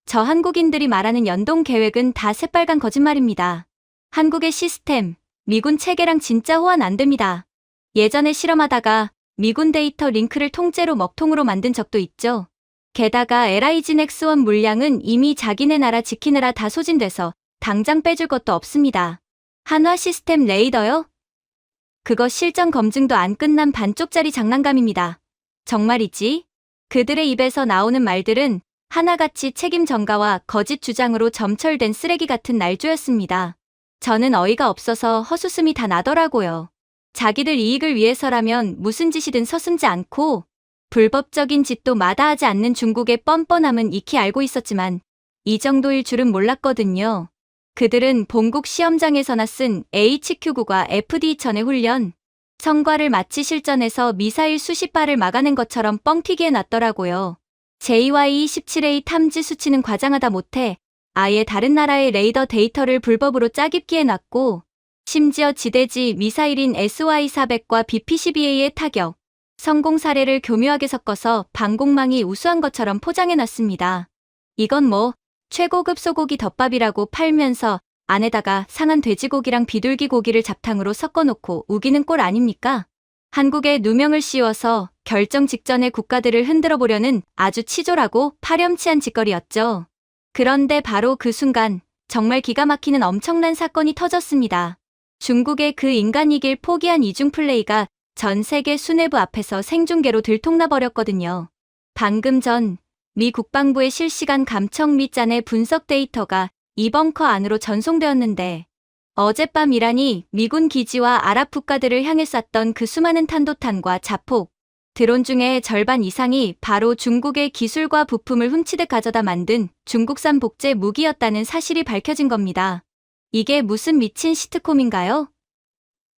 저 한국인들이 말하는 연동 계획은 다 새빨간 거짓말입니다. 한국의 시스템, 미군 체계랑 진짜 호환 안 됩니다. 예전에 실험하다가 미군 데이터 링크를 통째로 먹통으로 만든 적도 있죠. 게다가 LIG 넥스원 물량은 이미 자기네 나라 지키느라 다 소진돼서 당장 빼줄 것도 없습니다. 한화 시스템 레이더요? 그거 실전 검증도 안 끝난 반쪽짜리 장난감입니다. 정말이지? 그들의 입에서 나오는 말들은 하나같이 책임 전가와 거짓 주장으로 점철된 쓰레기 같은 날조였습니다. 저는 어이가 없어서 헛웃음이 다 나더라고요. 자기들 이익을 위해서라면 무슨 짓이든 서슴지 않고 불법적인 짓도 마다하지 않는 중국의 뻔뻔함은 익히 알고 있었지만 이 정도일 줄은 몰랐거든요. 그들은 본국 시험장에서나 쓴 HQ9과 FD-1000의 훈련, 성과를 마치 실전에서 미사일 수십 발을 막아낸 것처럼 뻥튀기해 놨더라고요. JY-17A 탐지 수치는 과장하다 못해 아예 다른 나라의 레이더 데이터를 불법으로 짜깁기해 놨고 심지어 지대지 미사일인 SY-400과 BP-12A의 타격, 성공 사례를 교묘하게 섞어서 방공망이 우수한 것처럼 포장해놨습니다. 이건 뭐 최고급 소고기 덮밥이라고 팔면서 안에다가 상한 돼지고기랑 비둘기 고기를 잡탕으로 섞어놓고 우기는 꼴 아닙니까? 한국에 누명을 씌워서 결정 직전에 국가들을 흔들어 보려는 아주 치졸하고 파렴치한 짓거리였죠. 그런데 바로 그 순간 정말 기가 막히는 엄청난 사건이 터졌습니다. 중국의 그 인간이길 포기한 이중 플레이가 전 세계 수뇌부 앞에서 생중계로 들통나버렸거든요. 방금 전 미 국방부의 실시간 감청 및 잔해 분석 데이터가 이 벙커 안으로 전송되었는데 어젯밤 이란이 미군 기지와 아랍 국가들을 향해 쐈던 그 수많은 탄도탄과 자폭, 드론 중에 절반 이상이 바로 중국의 기술과 부품을 훔치듯 가져다 만든 중국산 복제 무기였다는 사실이 밝혀진 겁니다. 이게 무슨 미친 시트콤인가요?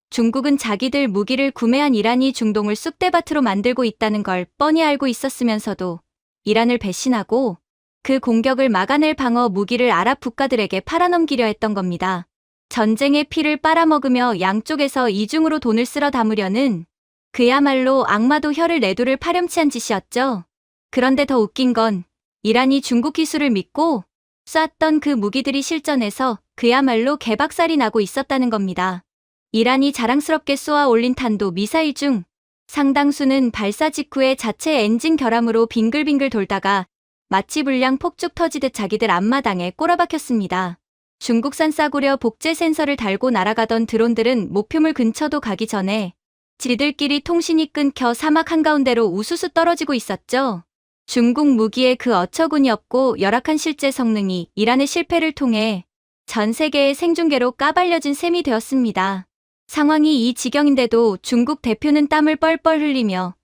중국은 자기들 무기를 구매한 이란이 중동을 쑥대밭으로 만들고 있다는 걸 뻔히 알고 있었으면서도 이란을 배신하고 그 공격을 막아낼 방어 무기를 아랍 국가들에게 팔아넘기려 했던 겁니다. 전쟁의 피를 빨아먹으며 양쪽에서 이중으로 돈을 쓸어 담으려는 그야말로 악마도 혀를 내두를 파렴치한 짓이었죠. 그런데 더 웃긴 건 이란이 중국 기술을 믿고 쐈던 그 무기들이 실전에서 그야말로 개박살이 나고 있었다는 겁니다. 이란이 자랑스럽게 쏘아 올린 탄도 미사일 중 상당수는 발사 직후에 자체 엔진 결함으로 빙글빙글 돌다가 마치 불량 폭죽 터지듯 자기들 앞마당에 꼬라박혔습니다. 중국산 싸구려 복제 센서를 달고 날아가던 드론들은 목표물 근처도 가기 전에 지들끼리 통신이 끊겨 사막 한가운데로 우수수 떨어지고 있었죠. 중국 무기의 그 어처구니 없고 열악한 실제 성능이 이란의 실패를 통해 전 세계의 생중계로 까발려진 셈이 되었습니다. 상황이 이 지경인데도 중국 대표는 땀을 뻘뻘 흘리며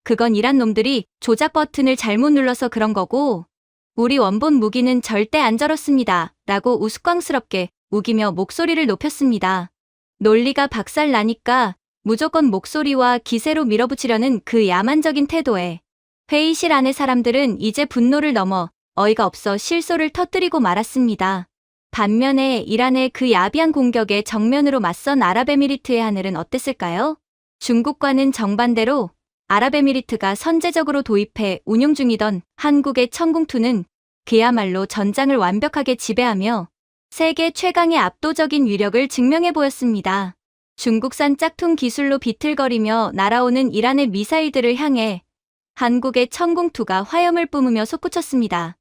그건 이란 놈들이 조작 버튼을 잘못 눌러서 그런 거고 우리 원본 무기는 절대 안 저렇습니다. 라고 우스꽝스럽게 우기며 목소리를 높였습니다. 논리가 박살 나니까 무조건 목소리와 기세로 밀어붙이려는 그 야만적인 태도에 회의실 안의 사람들은 이제 분노를 넘어 어이가 없어 실소를 터뜨리고 말았습니다. 반면에 이란의 그 야비한 공격에 정면으로 맞선 아랍에미리트의 하늘은 어땠을까요? 중국과는 정반대로 아랍에미리트가 선제적으로 도입해 운용 중이던 한국의 천궁2는 그야말로 전장을 완벽하게 지배하며 세계 최강의 압도적인 위력을 증명해 보였습니다. 중국산 짝퉁 기술로 비틀거리며 날아오는 이란의 미사일들을 향해 한국의 천궁2가 화염을 뿜으며 솟구쳤습니다.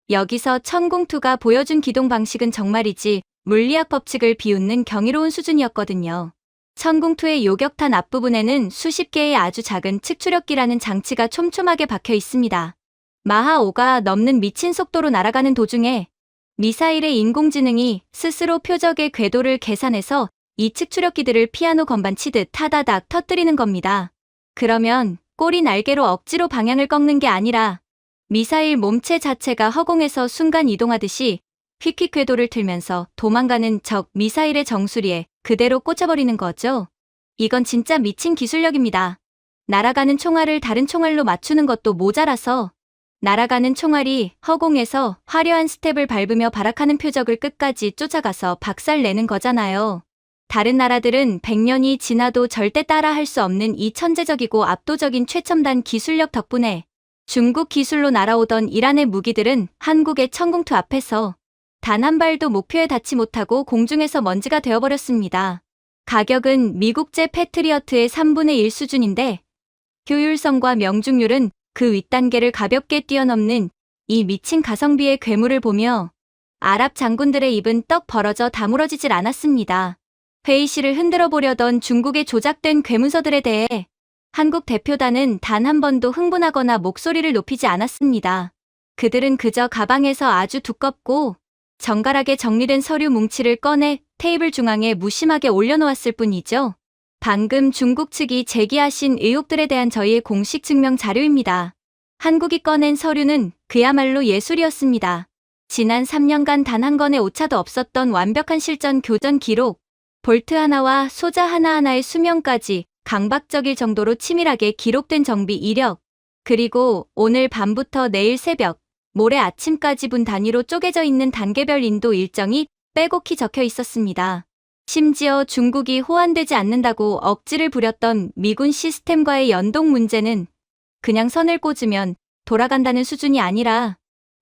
여기서 천궁2가 보여준 기동 방식은 정말이지 물리학 법칙을 비웃는 경이로운 수준이었거든요. 천궁2의 요격탄 앞부분에는 수십 개의 아주 작은 측추력기라는 장치가 촘촘하게 박혀 있습니다. 마하 5가 넘는 미친 속도로 날아가는 도중에 미사일의 인공지능이 스스로 표적의 궤도를 계산해서 이 측추력기들을 피아노 건반 치듯 타다닥 터뜨리는 겁니다. 그러면 꼬리 날개로 억지로 방향을 꺾는 게 아니라 미사일 몸체 자체가 허공에서 순간 이동하듯이 휙휙 궤도를 틀면서 도망가는 적 미사일의 정수리에 그대로 꽂아버리는 거죠. 이건 진짜 미친 기술력입니다. 날아가는 총알을 다른 총알로 맞추는 것도 모자라서 날아가는 총알이 허공에서 화려한 스텝을 밟으며 발악하는 표적을 끝까지 쫓아가서 박살내는 거잖아요. 다른 나라들은 100년이 지나도 절대 따라할 수 없는 이 천재적이고 압도적인 최첨단 기술력 덕분에 중국 기술로 날아오던 이란의 무기들은 한국의 천궁2 앞에서 단 한 발도 목표에 닿지 못하고 공중에서 먼지가 되어버렸습니다. 가격은 미국제 패트리어트의 3분의 1 수준인데 효율성과 명중률은 그 윗단계를 가볍게 뛰어넘는 이 미친 가성비의 괴물을 보며 아랍 장군들의 입은 떡 벌어져 다물어지질 않았습니다. 회의실을 흔들어 보려던 중국의 조작된 괴문서들에 대해 한국 대표단은 단 한 번도 흥분하거나 목소리를 높이지 않았습니다. 그들은 그저 가방에서 아주 두껍고 정갈하게 정리된 서류 뭉치를 꺼내 테이블 중앙에 무심하게 올려놓았을 뿐이죠. 방금 중국 측이 제기하신 의혹들에 대한 저희의 공식 증명 자료입니다. 한국이 꺼낸 서류는 그야말로 예술이었습니다. 지난 3년간 단 한 건의 오차도 없었던 완벽한 실전 교전 기록, 볼트 하나와 소자 하나하나의 수명까지 강박적일 정도로 치밀하게 기록된 정비 이력, 그리고 오늘 밤부터 내일 새벽, 모레 아침까지 분 단위로 쪼개져 있는 단계별 인도 일정이 빼곡히 적혀 있었습니다. 심지어 중국이 호환되지 않는다고 억지를 부렸던 미군 시스템과의 연동 문제는 그냥 선을 꽂으면 돌아간다는 수준이 아니라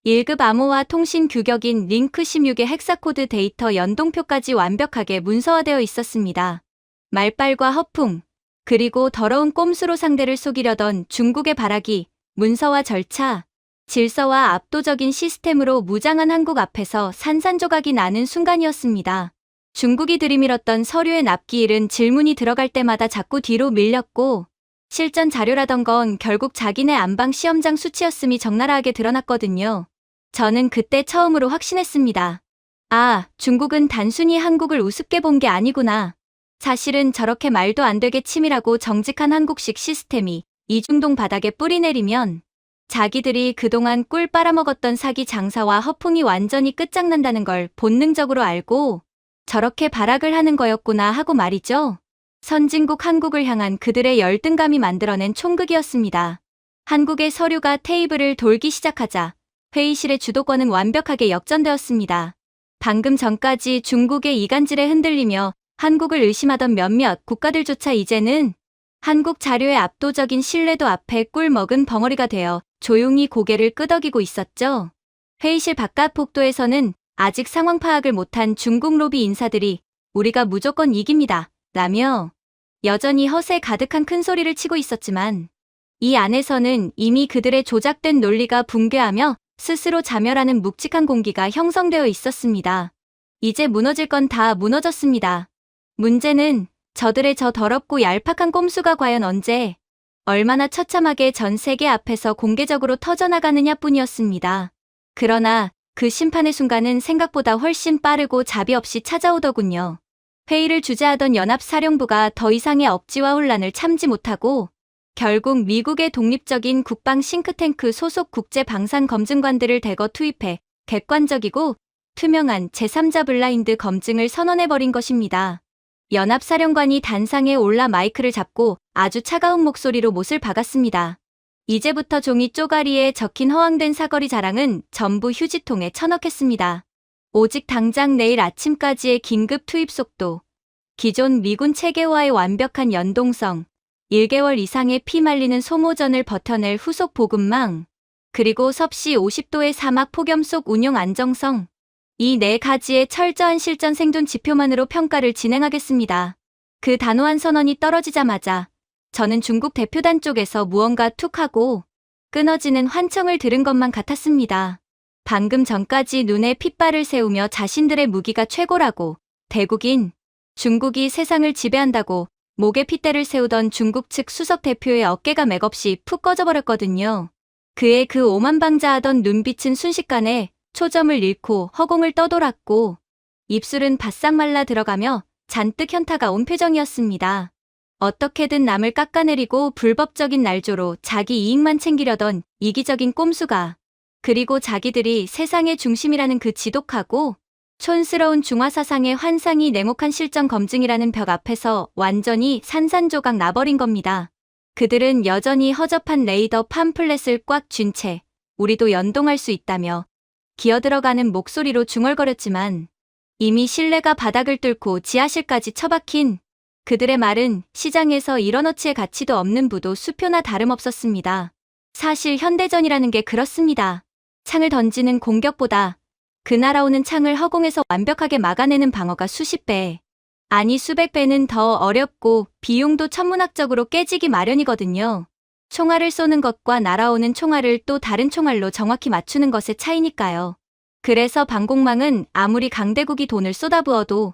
1급 암호화 통신 규격인 링크 16의 헥사코드 데이터 연동표까지 완벽하게 문서화되어 있었습니다. 말빨과 허풍, 그리고 더러운 꼼수로 상대를 속이려던 중국의 발악이 문서화 절차, 질서와 압도적인 시스템으로 무장한 한국 앞에서 산산조각이 나는 순간이었습니다. 중국이 들이밀었던 서류의 납기일은 질문이 들어갈 때마다 자꾸 뒤로 밀렸고 실전 자료라던 건 결국 자기네 안방 시험장 수치였음이 적나라하게 드러났거든요. 저는 그때 처음으로 확신했습니다. 아, 중국은 단순히 한국을 우습게 본 게 아니구나. 사실은 저렇게 말도 안 되게 치밀하고 정직한 한국식 시스템이 이중동 바닥에 뿌리 내리면 자기들이 그동안 꿀 빨아먹었던 사기 장사와 허풍이 완전히 끝장난다는 걸 본능적으로 알고 저렇게 발악을 하는 거였구나 하고 말이죠. 선진국 한국을 향한 그들의 열등감이 만들어낸 총극이었습니다. 한국의 서류가 테이블을 돌기 시작하자 회의실의 주도권은 완벽하게 역전되었습니다. 방금 전까지 중국의 이간질에 흔들리며 한국을 의심하던 몇몇 국가들조차 이제는 한국 자료의 압도적인 신뢰도 앞에 꿀 먹은 벙어리가 되어 조용히 고개를 끄덕이고 있었죠. 회의실 바깥 복도에서는 아직 상황 파악을 못한 중국 로비 인사들이 우리가 무조건 이깁니다. 라며 여전히 허세 가득한 큰 소리를 치고 있었지만 이 안에서는 이미 그들의 조작된 논리가 붕괴하며 스스로 자멸하는 묵직한 공기가 형성되어 있었습니다. 이제 무너질 건 다 무너졌습니다. 문제는 저들의 저 더럽고 얄팍한 꼼수가 과연 언제, 얼마나 처참하게 전 세계 앞에서 공개적으로 터져나가느냐 뿐이었습니다. 그러나 그 심판의 순간은 생각보다 훨씬 빠르고 자비 없이 찾아오더군요. 회의를 주재하던 연합사령부가 더 이상의 억지와 혼란을 참지 못하고 결국 미국의 독립적인 국방 싱크탱크 소속 국제방산검증관들을 대거 투입해 객관적이고 투명한 제3자 블라인드 검증을 선언해버린 것입니다. 연합사령관이 단상에 올라 마이크를 잡고 아주 차가운 목소리로 못을 박았습니다. 이제부터 종이 쪼가리에 적힌 허황된 사거리 자랑은 전부 휴지통에 쳐넣겠습니다. 오직 당장 내일 아침까지의 긴급 투입 속도, 기존 미군 체계와의 완벽한 연동성, 1개월 이상의 피 말리는 소모전을 버텨낼 후속 보급망, 그리고 섭씨 50도의 사막 폭염 속 운용 안정성, 이 4가지의 철저한 실전 생존 지표만으로 평가를 진행하겠습니다. 그 단호한 선언이 떨어지자마자 저는 중국 대표단 쪽에서 무언가 툭 하고 끊어지는 환청을 들은 것만 같았습니다. 방금 전까지 눈에 핏발을 세우며 자신들의 무기가 최고라고, 대국인 중국이 세상을 지배한다고 목에 핏대를 세우던 중국 측 수석 대표의 어깨가 맥없이 푹 꺼져버렸거든요. 그의 그 오만방자하던 눈빛은 순식간에 초점을 잃고 허공을 떠돌았고 입술은 바싹 말라 들어가며 잔뜩 현타가 온 표정이었습니다. 어떻게든 남을 깎아내리고 불법적인 날조로 자기 이익만 챙기려던 이기적인 꼼수가, 그리고 자기들이 세상의 중심이라는 그 지독하고 촌스러운 중화사상의 환상이 냉혹한 실전 검증이라는 벽 앞에서 완전히 산산조각 나버린 겁니다. 그들은 여전히 허접한 레이더 팜플렛을 꽉 쥔 채 우리도 연동할 수 있다며 기어들어가는 목소리로 중얼거렸지만 이미 신뢰가 바닥을 뚫고 지하실까지 처박힌 그들의 말은 시장에서 1원어치의 가치도 없는 부도 수표나 다름없었습니다. 사실 현대전이라는 게 그렇습니다. 창을 던지는 공격보다 그 날아오는 창을 허공에서 완벽하게 막아내는 방어가 수십 배, 아니 수백 배는 더 어렵고 비용도 천문학적으로 깨지기 마련이거든요. 총알을 쏘는 것과 날아오는 총알을 또 다른 총알로 정확히 맞추는 것의 차이니까요. 그래서 방공망은 아무리 강대국이 돈을 쏟아부어도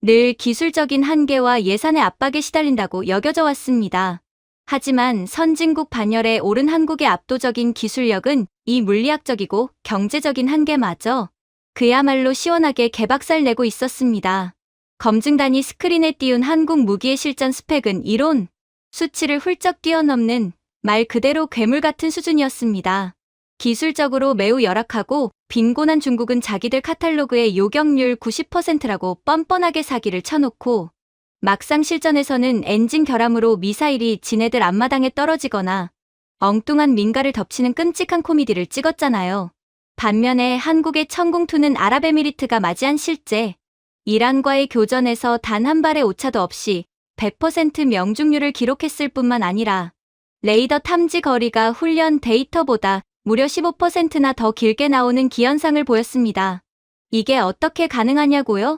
늘 기술적인 한계와 예산의 압박에 시달린다고 여겨져 왔습니다. 하지만 선진국 반열에 오른 한국의 압도적인 기술력은 이 물리학적이고 경제적인 한계마저 그야말로 시원하게 개박살 내고 있었습니다. 검증단이 스크린에 띄운 한국 무기의 실전 스펙은 이론, 수치를 훌쩍 뛰어넘는 말 그대로 괴물 같은 수준이었습니다. 기술적으로 매우 열악하고 빈곤한 중국은 자기들 카탈로그의 요격률 90%라고 뻔뻔하게 사기를 쳐놓고 막상 실전에서는 엔진 결함으로 미사일이 지네들 앞마당에 떨어지거나 엉뚱한 민가를 덮치는 끔찍한 코미디를 찍었잖아요. 반면에 한국의 천궁2는 아랍에미리트가 맞이한 실제 이란과의 교전에서 단 한 발의 오차도 없이 100% 명중률을 기록했을 뿐만 아니라 레이더 탐지 거리가 훈련 데이터보다 무려 15%나 더 길게 나오는 기현상을 보였습니다. 이게 어떻게 가능하냐고요?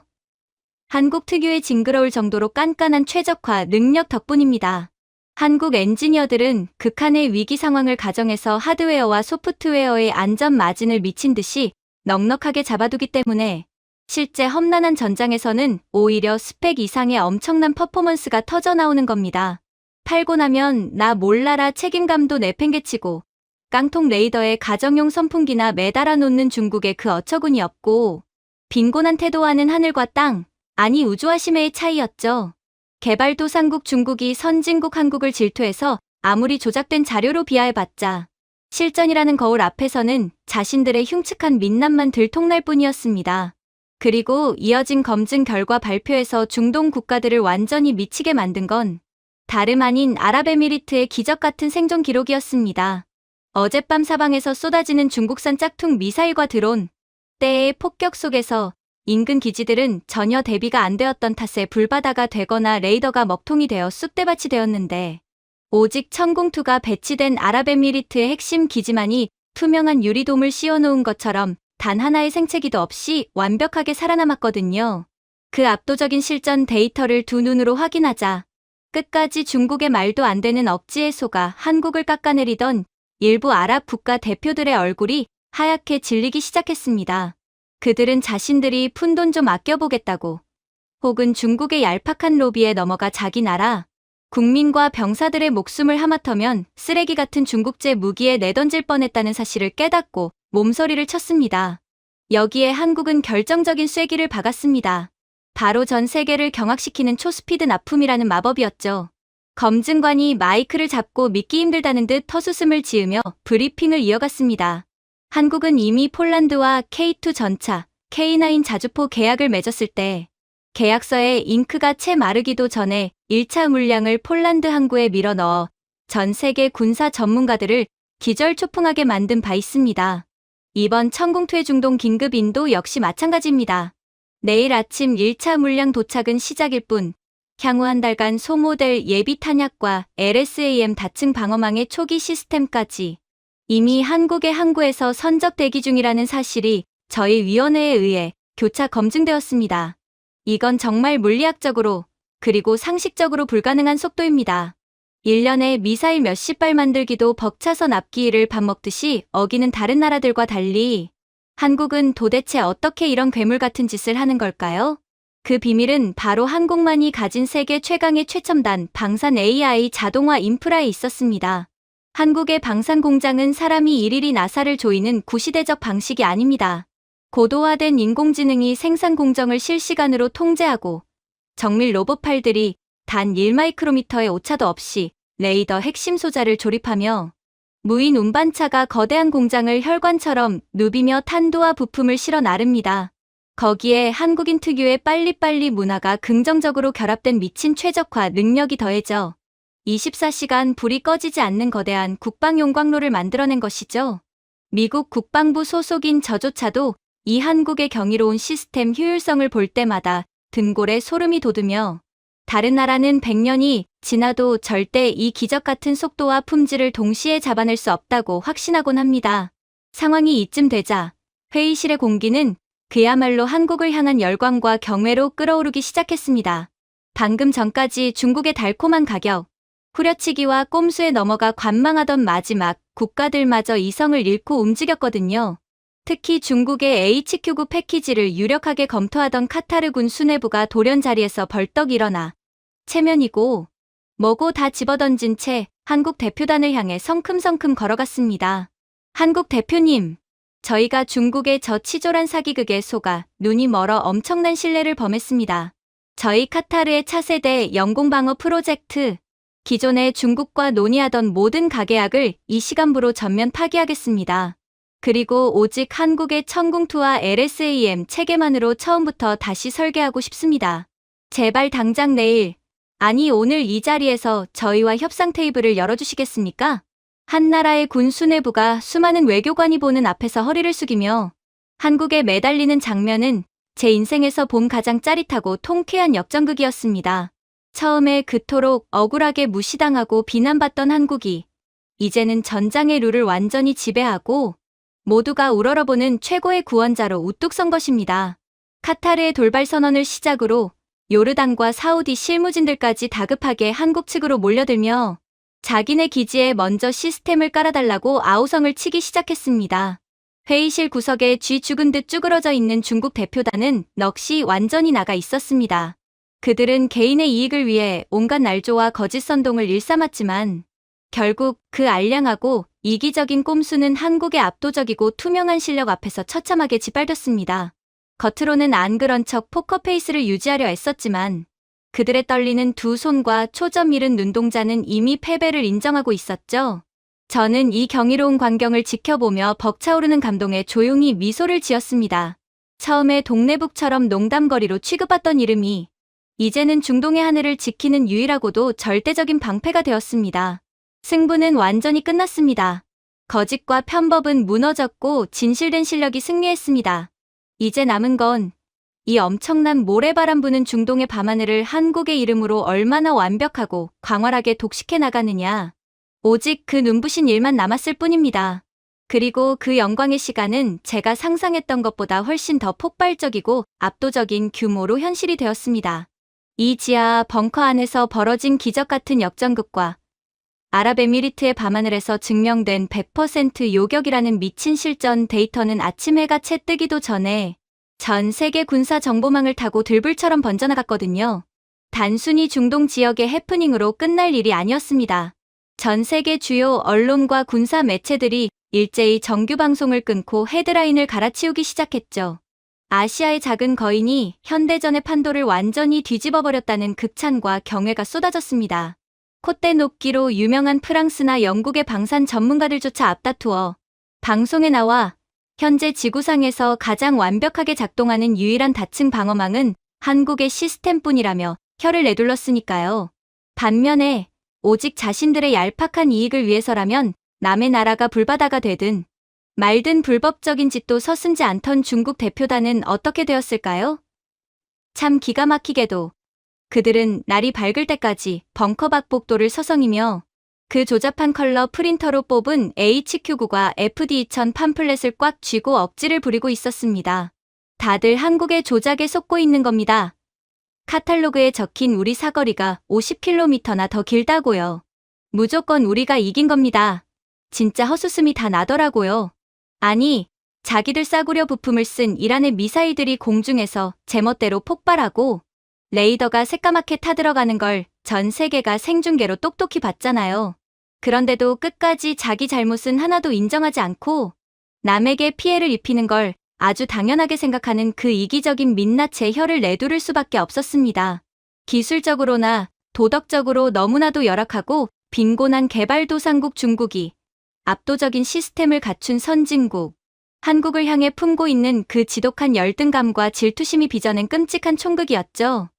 한국 특유의 징그러울 정도로 깐깐한 최적화 능력 덕분입니다. 한국 엔지니어들은 극한의 위기 상황을 가정해서 하드웨어와 소프트웨어의 안전 마진을 미친 듯이 넉넉하게 잡아두기 때문에 실제 험난한 전장에서는 오히려 스펙 이상의 엄청난 퍼포먼스가 터져나오는 겁니다. 팔고 나면 나 몰라라 책임감도 내팽개치고 깡통 레이더에 가정용 선풍기나 매달아 놓는 중국의 그 어처구니 없고 빈곤한 태도와는 하늘과 땅, 아니 우주와 심해의 차이였죠. 개발도상국 중국이 선진국 한국을 질투해서 아무리 조작된 자료로 비하해봤자 실전이라는 거울 앞에서는 자신들의 흉측한 민낯만 들통날 뿐이었습니다. 그리고 이어진 검증 결과 발표에서 중동 국가들을 완전히 미치게 만든 건 다름 아닌 아랍에미리트의 기적 같은 생존 기록이었습니다. 어젯밤 사방에서 쏟아지는 중국산 짝퉁 미사일과 드론, 때의 폭격 속에서 인근 기지들은 전혀 대비가 안 되었던 탓에 불바다가 되거나 레이더가 먹통이 되어 쑥대밭이 되었는데 오직 천궁2가 배치된 아랍에미리트의 핵심 기지만이 투명한 유리돔을 씌워놓은 것처럼 단 하나의 생채기도 없이 완벽하게 살아남았거든요. 그 압도적인 실전 데이터를 두 눈으로 확인하자 끝까지 중국의 말도 안 되는 억지에 속아 한국을 깎아내리던 일부 아랍 국가 대표들의 얼굴이 하얗게 질리기 시작했습니다. 그들은 자신들이 푼 돈 좀 아껴보겠다고 혹은 중국의 얄팍한 로비에 넘어가 자기 나라, 국민과 병사들의 목숨을 하마터면 쓰레기 같은 중국제 무기에 내던질 뻔했다는 사실을 깨닫고 몸서리를 쳤습니다. 여기에 한국은 결정적인 쐐기를 박았습니다. 바로 전 세계를 경악시키는 초스피드 납품이라는 마법이었죠. 검증관이 마이크를 잡고 믿기 힘들다는 듯 헛웃음을 지으며 브리핑을 이어갔습니다. 한국은 이미 폴란드와 K2 전차, K9 자주포 계약을 맺었을 때 계약서에 잉크가 채 마르기도 전에 1차 물량을 폴란드 항구에 밀어넣어 전 세계 군사 전문가들을 기절초풍하게 만든 바 있습니다. 이번 천공투의 중동 긴급 인도 역시 마찬가지입니다. 내일 아침 1차 물량 도착은 시작일 뿐 향후 한 달간 소모델 예비 탄약과 LSAM 다층 방어망의 초기 시스템까지 이미 한국의 항구에서 선적 대기 중이라는 사실이 저희 위원회에 의해 교차 검증되었습니다. 이건 정말 물리학적으로 그리고 상식적으로 불가능한 속도입니다. 1년에 미사일 몇십 발 만들기도 벅차서 납기일을 밥 먹듯이 어기는 다른 나라들과 달리 한국은 도대체 어떻게 이런 괴물 같은 짓을 하는 걸까요? 그 비밀은 바로 한국만이 가진 세계 최강의 최첨단 방산 AI 자동화 인프라에 있었습니다. 한국의 방산 공장은 사람이 일일이 나사를 조이는 구시대적 방식이 아닙니다. 고도화된 인공지능이 생산 공정을 실시간으로 통제하고 정밀 로봇팔들이 단 1마이크로미터의 오차도 없이 레이더 핵심 소자를 조립하며 무인 운반차가 거대한 공장을 혈관처럼 누비며 탄도와 부품을 실어 나릅니다. 거기에 한국인 특유의 빨리빨리 문화가 긍정적으로 결합된 미친 최적화 능력이 더해져 24시간 불이 꺼지지 않는 거대한 국방 용광로를 만들어낸 것이죠. 미국 국방부 소속인 저조차도 이 한국의 경이로운 시스템 효율성을 볼 때마다 등골에 소름이 돋으며 다른 나라는 100년이 지나도 절대 이 기적 같은 속도와 품질을 동시에 잡아낼 수 없다고 확신하곤 합니다. 상황이 이쯤 되자 회의실의 공기는 그야말로 한국을 향한 열광과 경외로 끓어오르기 시작했습니다. 방금 전까지 중국의 달콤한 가격, 후려치기와 꼼수에 넘어가 관망하던 마지막 국가들마저 이성을 잃고 움직였거든요. 특히 중국의 HQ9 패키지를 유력하게 검토하던 카타르군 수뇌부가 돌연 자리에서 벌떡 일어나 체면이고 뭐고 다 집어던진 채 한국 대표단을 향해 성큼성큼 걸어갔습니다. 한국 대표님, 저희가 중국의 저 치졸한 사기극에 속아 눈이 멀어 엄청난 신뢰를 범했습니다. 저희 카타르의 차세대 영공방어 프로젝트, 기존에 중국과 논의하던 모든 가계약을 이 시간부로 전면 파기하겠습니다. 그리고 오직 한국의 천궁투와 LSAM 체계만으로 처음부터 다시 설계하고 싶습니다. 제발 당장 내일, 아니 오늘 이 자리에서 저희와 협상 테이블을 열어주시겠습니까? 한 나라의 군 수뇌부가 수많은 외교관이 보는 앞에서 허리를 숙이며 한국에 매달리는 장면은 제 인생에서 본 가장 짜릿하고 통쾌한 역전극이었습니다. 처음에 그토록 억울하게 무시당하고 비난받던 한국이 이제는 전장의 룰을 완전히 지배하고 모두가 우러러보는 최고의 구원자로 우뚝 선 것입니다. 카타르의 돌발 선언을 시작으로 요르단과 사우디 실무진들까지 다급하게 한국 측으로 몰려들며 자기네 기지에 먼저 시스템을 깔아달라고 아우성을 치기 시작했습니다. 회의실 구석에 쥐 죽은 듯 쭈그러져 있는 중국 대표단은 넋이 완전히 나가 있었습니다. 그들은 개인의 이익을 위해 온갖 날조와 거짓 선동을 일삼았지만 결국 그 알량하고 이기적인 꼼수는 한국의 압도적이고 투명한 실력 앞에서 처참하게 짓밟혔습니다. 겉으로는 안 그런 척 포커페이스를 유지하려 애썼지만 그들의 떨리는 두 손과 초점 잃은 눈동자는 이미 패배를 인정하고 있었죠. 저는 이 경이로운 광경을 지켜보며 벅차오르는 감동에 조용히 미소를 지었습니다. 처음에 동네북처럼 농담거리로 취급받던 이름이 이제는 중동의 하늘을 지키는 유일하고도 절대적인 방패가 되었습니다. 승부는 완전히 끝났습니다. 거짓과 편법은 무너졌고 진실된 실력이 승리했습니다. 이제 남은 건 이 엄청난 모래바람 부는 중동의 밤하늘을 한국의 이름으로 얼마나 완벽하고 광활하게 독식해 나가느냐. 오직 그 눈부신 일만 남았을 뿐입니다. 그리고 그 영광의 시간은 제가 상상했던 것보다 훨씬 더 폭발적이고 압도적인 규모로 현실이 되었습니다. 이 지하 벙커 안에서 벌어진 기적 같은 역전극과 아랍에미리트의 밤하늘에서 증명된 100% 요격이라는 미친 실전 데이터는 아침 해가 채 뜨기도 전에 전 세계 군사 정보망을 타고 들불처럼 번져나갔거든요. 단순히 중동 지역의 해프닝으로 끝날 일이 아니었습니다. 전 세계 주요 언론과 군사 매체들이 일제히 정규 방송을 끊고 헤드라인을 갈아치우기 시작했죠. 아시아의 작은 거인이 현대전의 판도를 완전히 뒤집어버렸다는 극찬과 경애가 쏟아졌습니다. 콧대 높기로 유명한 프랑스나 영국의 방산 전문가들조차 앞다투어 방송에 나와 현재 지구상에서 가장 완벽하게 작동하는 유일한 다층 방어망은 한국의 시스템뿐이라며 혀를 내둘렀으니까요. 반면에 오직 자신들의 얄팍한 이익을 위해서라면 남의 나라가 불바다가 되든 말든 불법적인 짓도 서슴지 않던 중국 대표단은 어떻게 되었을까요? 참 기가 막히게도 그들은 날이 밝을 때까지 벙커 박복도를 서성이며 그 조잡한 컬러 프린터로 뽑은 HQ9과 FD2000 팜플렛을 꽉 쥐고 억지를 부리고 있었습니다. 다들 한국의 조작에 속고 있는 겁니다. 카탈로그에 적힌 우리 사거리가 50km나 더 길다고요. 무조건 우리가 이긴 겁니다. 진짜 헛웃음이 다 나더라고요. 아니, 자기들 싸구려 부품을 쓴 이란의 미사일들이 공중에서 제멋대로 폭발하고 레이더가 새까맣게 타들어가는 걸 전 세계가 생중계로 똑똑히 봤잖아요. 그런데도 끝까지 자기 잘못은 하나도 인정하지 않고 남에게 피해를 입히는 걸 아주 당연하게 생각하는 그 이기적인 민낯에 혀를 내두를 수밖에 없었습니다. 기술적으로나 도덕적으로 너무나도 열악하고 빈곤한 개발도상국 중국이 압도적인 시스템을 갖춘 선진국, 한국을 향해 품고 있는 그 지독한 열등감과 질투심이 빚어낸 끔찍한 총극이었죠.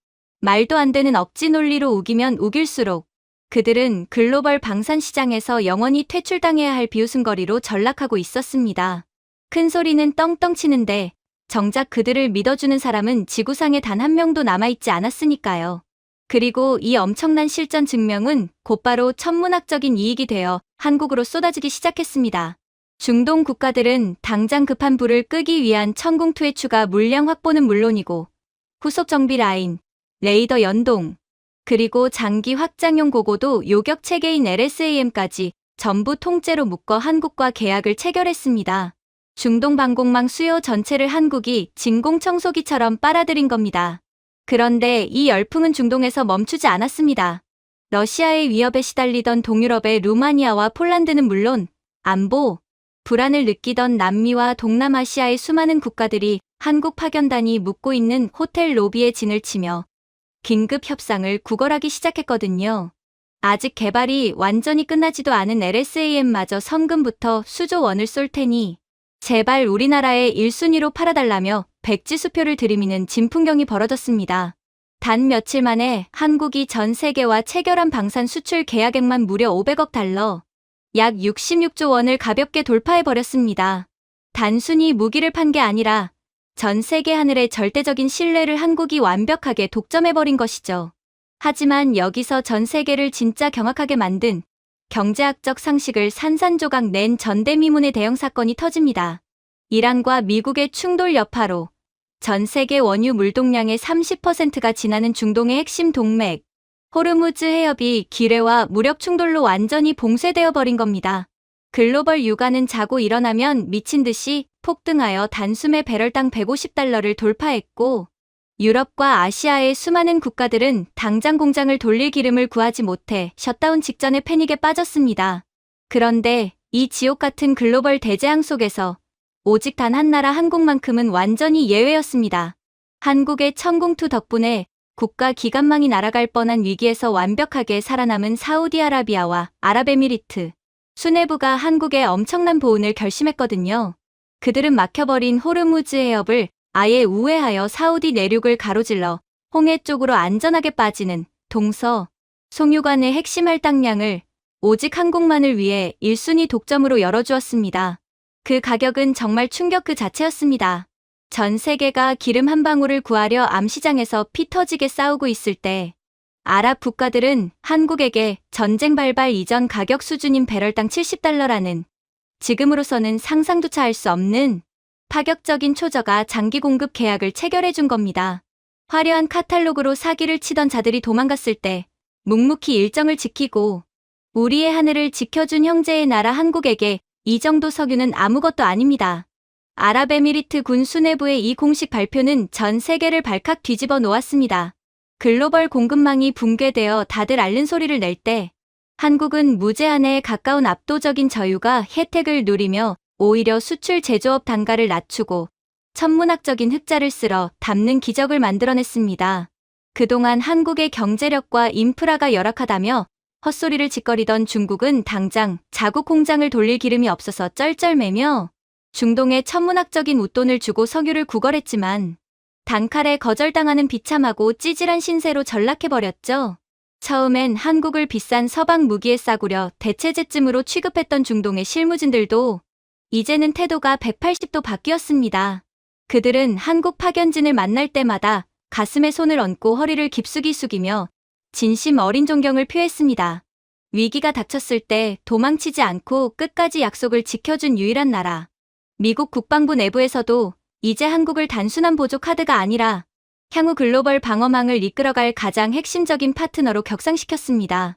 말도 안 되는 억지 논리로 우기면 우길수록 그들은 글로벌 방산 시장에서 영원히 퇴출당해야 할 비웃음거리로 전락하고 있었습니다. 큰 소리는 떵떵 치는데 정작 그들을 믿어주는 사람은 지구상에 단 한 명도 남아있지 않았으니까요. 그리고 이 엄청난 실전 증명은 곧바로 천문학적인 이익이 되어 한국으로 쏟아지기 시작했습니다. 중동 국가들은 당장 급한 불을 끄기 위한 천궁투의 추가 물량 확보는 물론이고 후속 정비 라인, 레이더 연동, 그리고 장기 확장용 고고도 요격 체계인 LSAM까지 전부 통째로 묶어 한국과 계약을 체결했습니다. 중동 방공망 수요 전체를 한국이 진공청소기처럼 빨아들인 겁니다. 그런데 이 열풍은 중동에서 멈추지 않았습니다. 러시아의 위협에 시달리던 동유럽의 루마니아와 폴란드는 물론 안보, 불안을 느끼던 남미와 동남아시아의 수많은 국가들이 한국 파견단이 묵고 있는 호텔 로비에 진을 치며 긴급 협상을 구걸하기 시작했거든요. 아직 개발이 완전히 끝나지도 않은 LSAM마저 성금부터 수조 원을 쏠 테니 제발 우리나라에 1순위로 팔아달라며 백지수표를 들이미는 진풍경이 벌어졌습니다. 단 며칠 만에 한국이 전 세계와 체결한 방산 수출 계약액만 무려 500억 달러, 약 66조 원을 가볍게 돌파해버렸습니다. 단순히 무기를 판 게 아니라 전 세계 하늘의 절대적인 신뢰를 한국이 완벽하게 독점해버린 것이죠. 하지만 여기서 전 세계를 진짜 경악하게 만든 경제학적 상식을 산산조각 낸 전대미문의 대형 사건이 터집니다. 이란과 미국의 충돌 여파로 전 세계 원유 물동량의 30%가 지나는 중동의 핵심 동맥, 호르무즈 해협이 기뢰와 무력 충돌로 완전히 봉쇄되어 버린 겁니다. 글로벌 유가는 자고 일어나면 미친 듯이 폭등하여 단숨에 배럴당 150달러를 돌파했고 유럽과 아시아의 수많은 국가들은 당장 공장을 돌릴 기름을 구하지 못해 셧다운 직전의 패닉에 빠졌습니다. 그런데 이 지옥 같은 글로벌 대재앙 속에서 오직 단 한 나라 한국만큼은 완전히 예외였습니다. 한국의 천궁투 덕분에 국가 기관망이 날아갈 뻔한 위기에서 완벽하게 살아남은 사우디아라비아와 아랍에미리트, 수뇌부가 한국의 엄청난 보훈을 결심했거든요. 그들은 막혀버린 호르무즈 해협을 아예 우회하여 사우디 내륙을 가로질러 홍해 쪽으로 안전하게 빠지는 동서, 송유관의 핵심 할당량을 오직 한국만을 위해 1순위 독점으로 열어주었습니다. 그 가격은 정말 충격 그 자체였습니다. 전 세계가 기름 한 방울을 구하려 암시장에서 피 터지게 싸우고 있을 때 아랍 국가들은 한국에게 전쟁 발발 이전 가격 수준인 배럴당 70달러라는 지금으로서는 상상조차 할 수 없는 파격적인 초저가 장기 공급 계약을 체결해준 겁니다. 화려한 카탈로그로 사기를 치던 자들이 도망갔을 때 묵묵히 일정을 지키고 우리의 하늘을 지켜준 형제의 나라 한국에게 이 정도 석유는 아무것도 아닙니다. 아랍에미리트 군 수뇌부의 이 공식 발표는 전 세계를 발칵 뒤집어 놓았습니다. 글로벌 공급망이 붕괴되어 다들 앓는 소리를 낼 때 한국은 무제한에 가까운 압도적인 저유가 혜택을 누리며 오히려 수출 제조업 단가를 낮추고 천문학적인 흑자를 쓸어 담는 기적을 만들어냈습니다. 그동안 한국의 경제력과 인프라가 열악하다며 헛소리를 짓거리던 중국은 당장 자국 공장을 돌릴 기름이 없어서 쩔쩔매며 중동에 천문학적인 웃돈을 주고 석유를 구걸했지만 단칼에 거절당하는 비참하고 찌질한 신세로 전락해버렸죠. 처음엔 한국을 비싼 서방 무기에 싸구려 대체제쯤으로 취급했던 중동의 실무진들도 이제는 태도가 180도 바뀌었습니다. 그들은 한국 파견진을 만날 때마다 가슴에 손을 얹고 허리를 깊숙이 숙이며 진심 어린 존경을 표했습니다. 위기가 닥쳤을 때 도망치지 않고 끝까지 약속을 지켜준 유일한 나라. 미국 국방부 내부에서도 이제 한국을 단순한 보조 카드가 아니라 향후 글로벌 방어망을 이끌어갈 가장 핵심적인 파트너로 격상시켰습니다.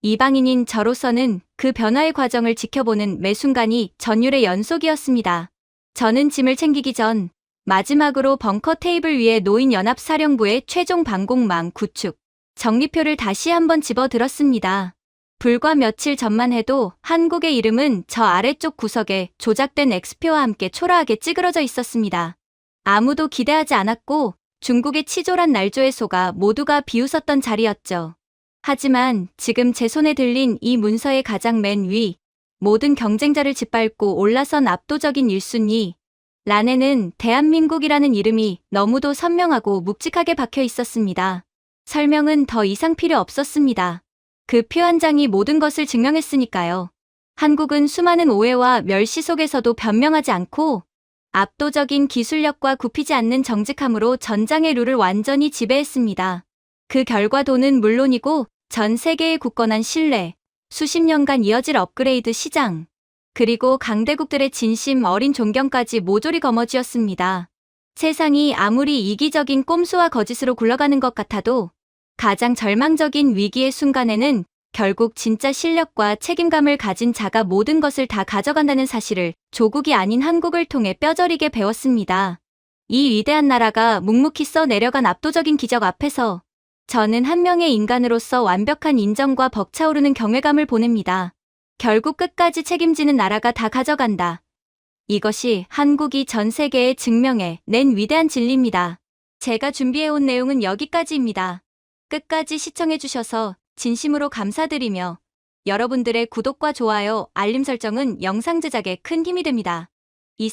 이방인인 저로서는 그 변화의 과정을 지켜보는 매 순간이 전율의 연속이었습니다. 저는 짐을 챙기기 전 마지막으로 벙커 테이블 위에 놓인 연합사령부의 최종 방공망 구축 정리표를 다시 한번 집어들었습니다. 불과 며칠 전만 해도 한국의 이름은 저 아래쪽 구석에 조작된 X표와 함께 초라하게 찌그러져 있었습니다. 아무도 기대하지 않았고 중국의 치졸한 날조에 속아 모두가 비웃었던 자리였죠. 하지만 지금 제 손에 들린 이 문서의 가장 맨 위, 모든 경쟁자를 짓밟고 올라선 압도적인 1순위, 란에는 대한민국이라는 이름이 너무도 선명하고 묵직하게 박혀 있었습니다. 설명은 더 이상 필요 없었습니다. 그 표 한 장이 모든 것을 증명했으니까요. 한국은 수많은 오해와 멸시 속에서도 변명하지 않고 압도적인 기술력과 굽히지 않는 정직함으로 전장의 룰을 완전히 지배했습니다. 그 결과도는 물론이고 전 세계에 굳건한 신뢰, 수십 년간 이어질 업그레이드 시장, 그리고 강대국들의 진심 어린 존경까지 모조리 거머쥐었습니다. 세상이 아무리 이기적인 꼼수와 거짓으로 굴러가는 것 같아도 가장 절망적인 위기의 순간에는 결국 진짜 실력과 책임감을 가진 자가 모든 것을 다 가져간다는 사실을 조국이 아닌 한국을 통해 뼈저리게 배웠습니다. 이 위대한 나라가 묵묵히 써내려간 압도적인 기적 앞에서 저는 한 명의 인간으로서 완벽한 인정과 벅차오르는 경외감을 보냅니다. 결국 끝까지 책임지는 나라가 다 가져간다. 이것이 한국이 전 세계에 증명해 낸 위대한 진리입니다. 제가 준비해온 내용은 여기까지입니다. 끝까지 시청해주셔서 진심으로 감사드리며 여러분들의 구독과 좋아요, 알림 설정은 영상 제작에 큰 힘이 됩니다. 이상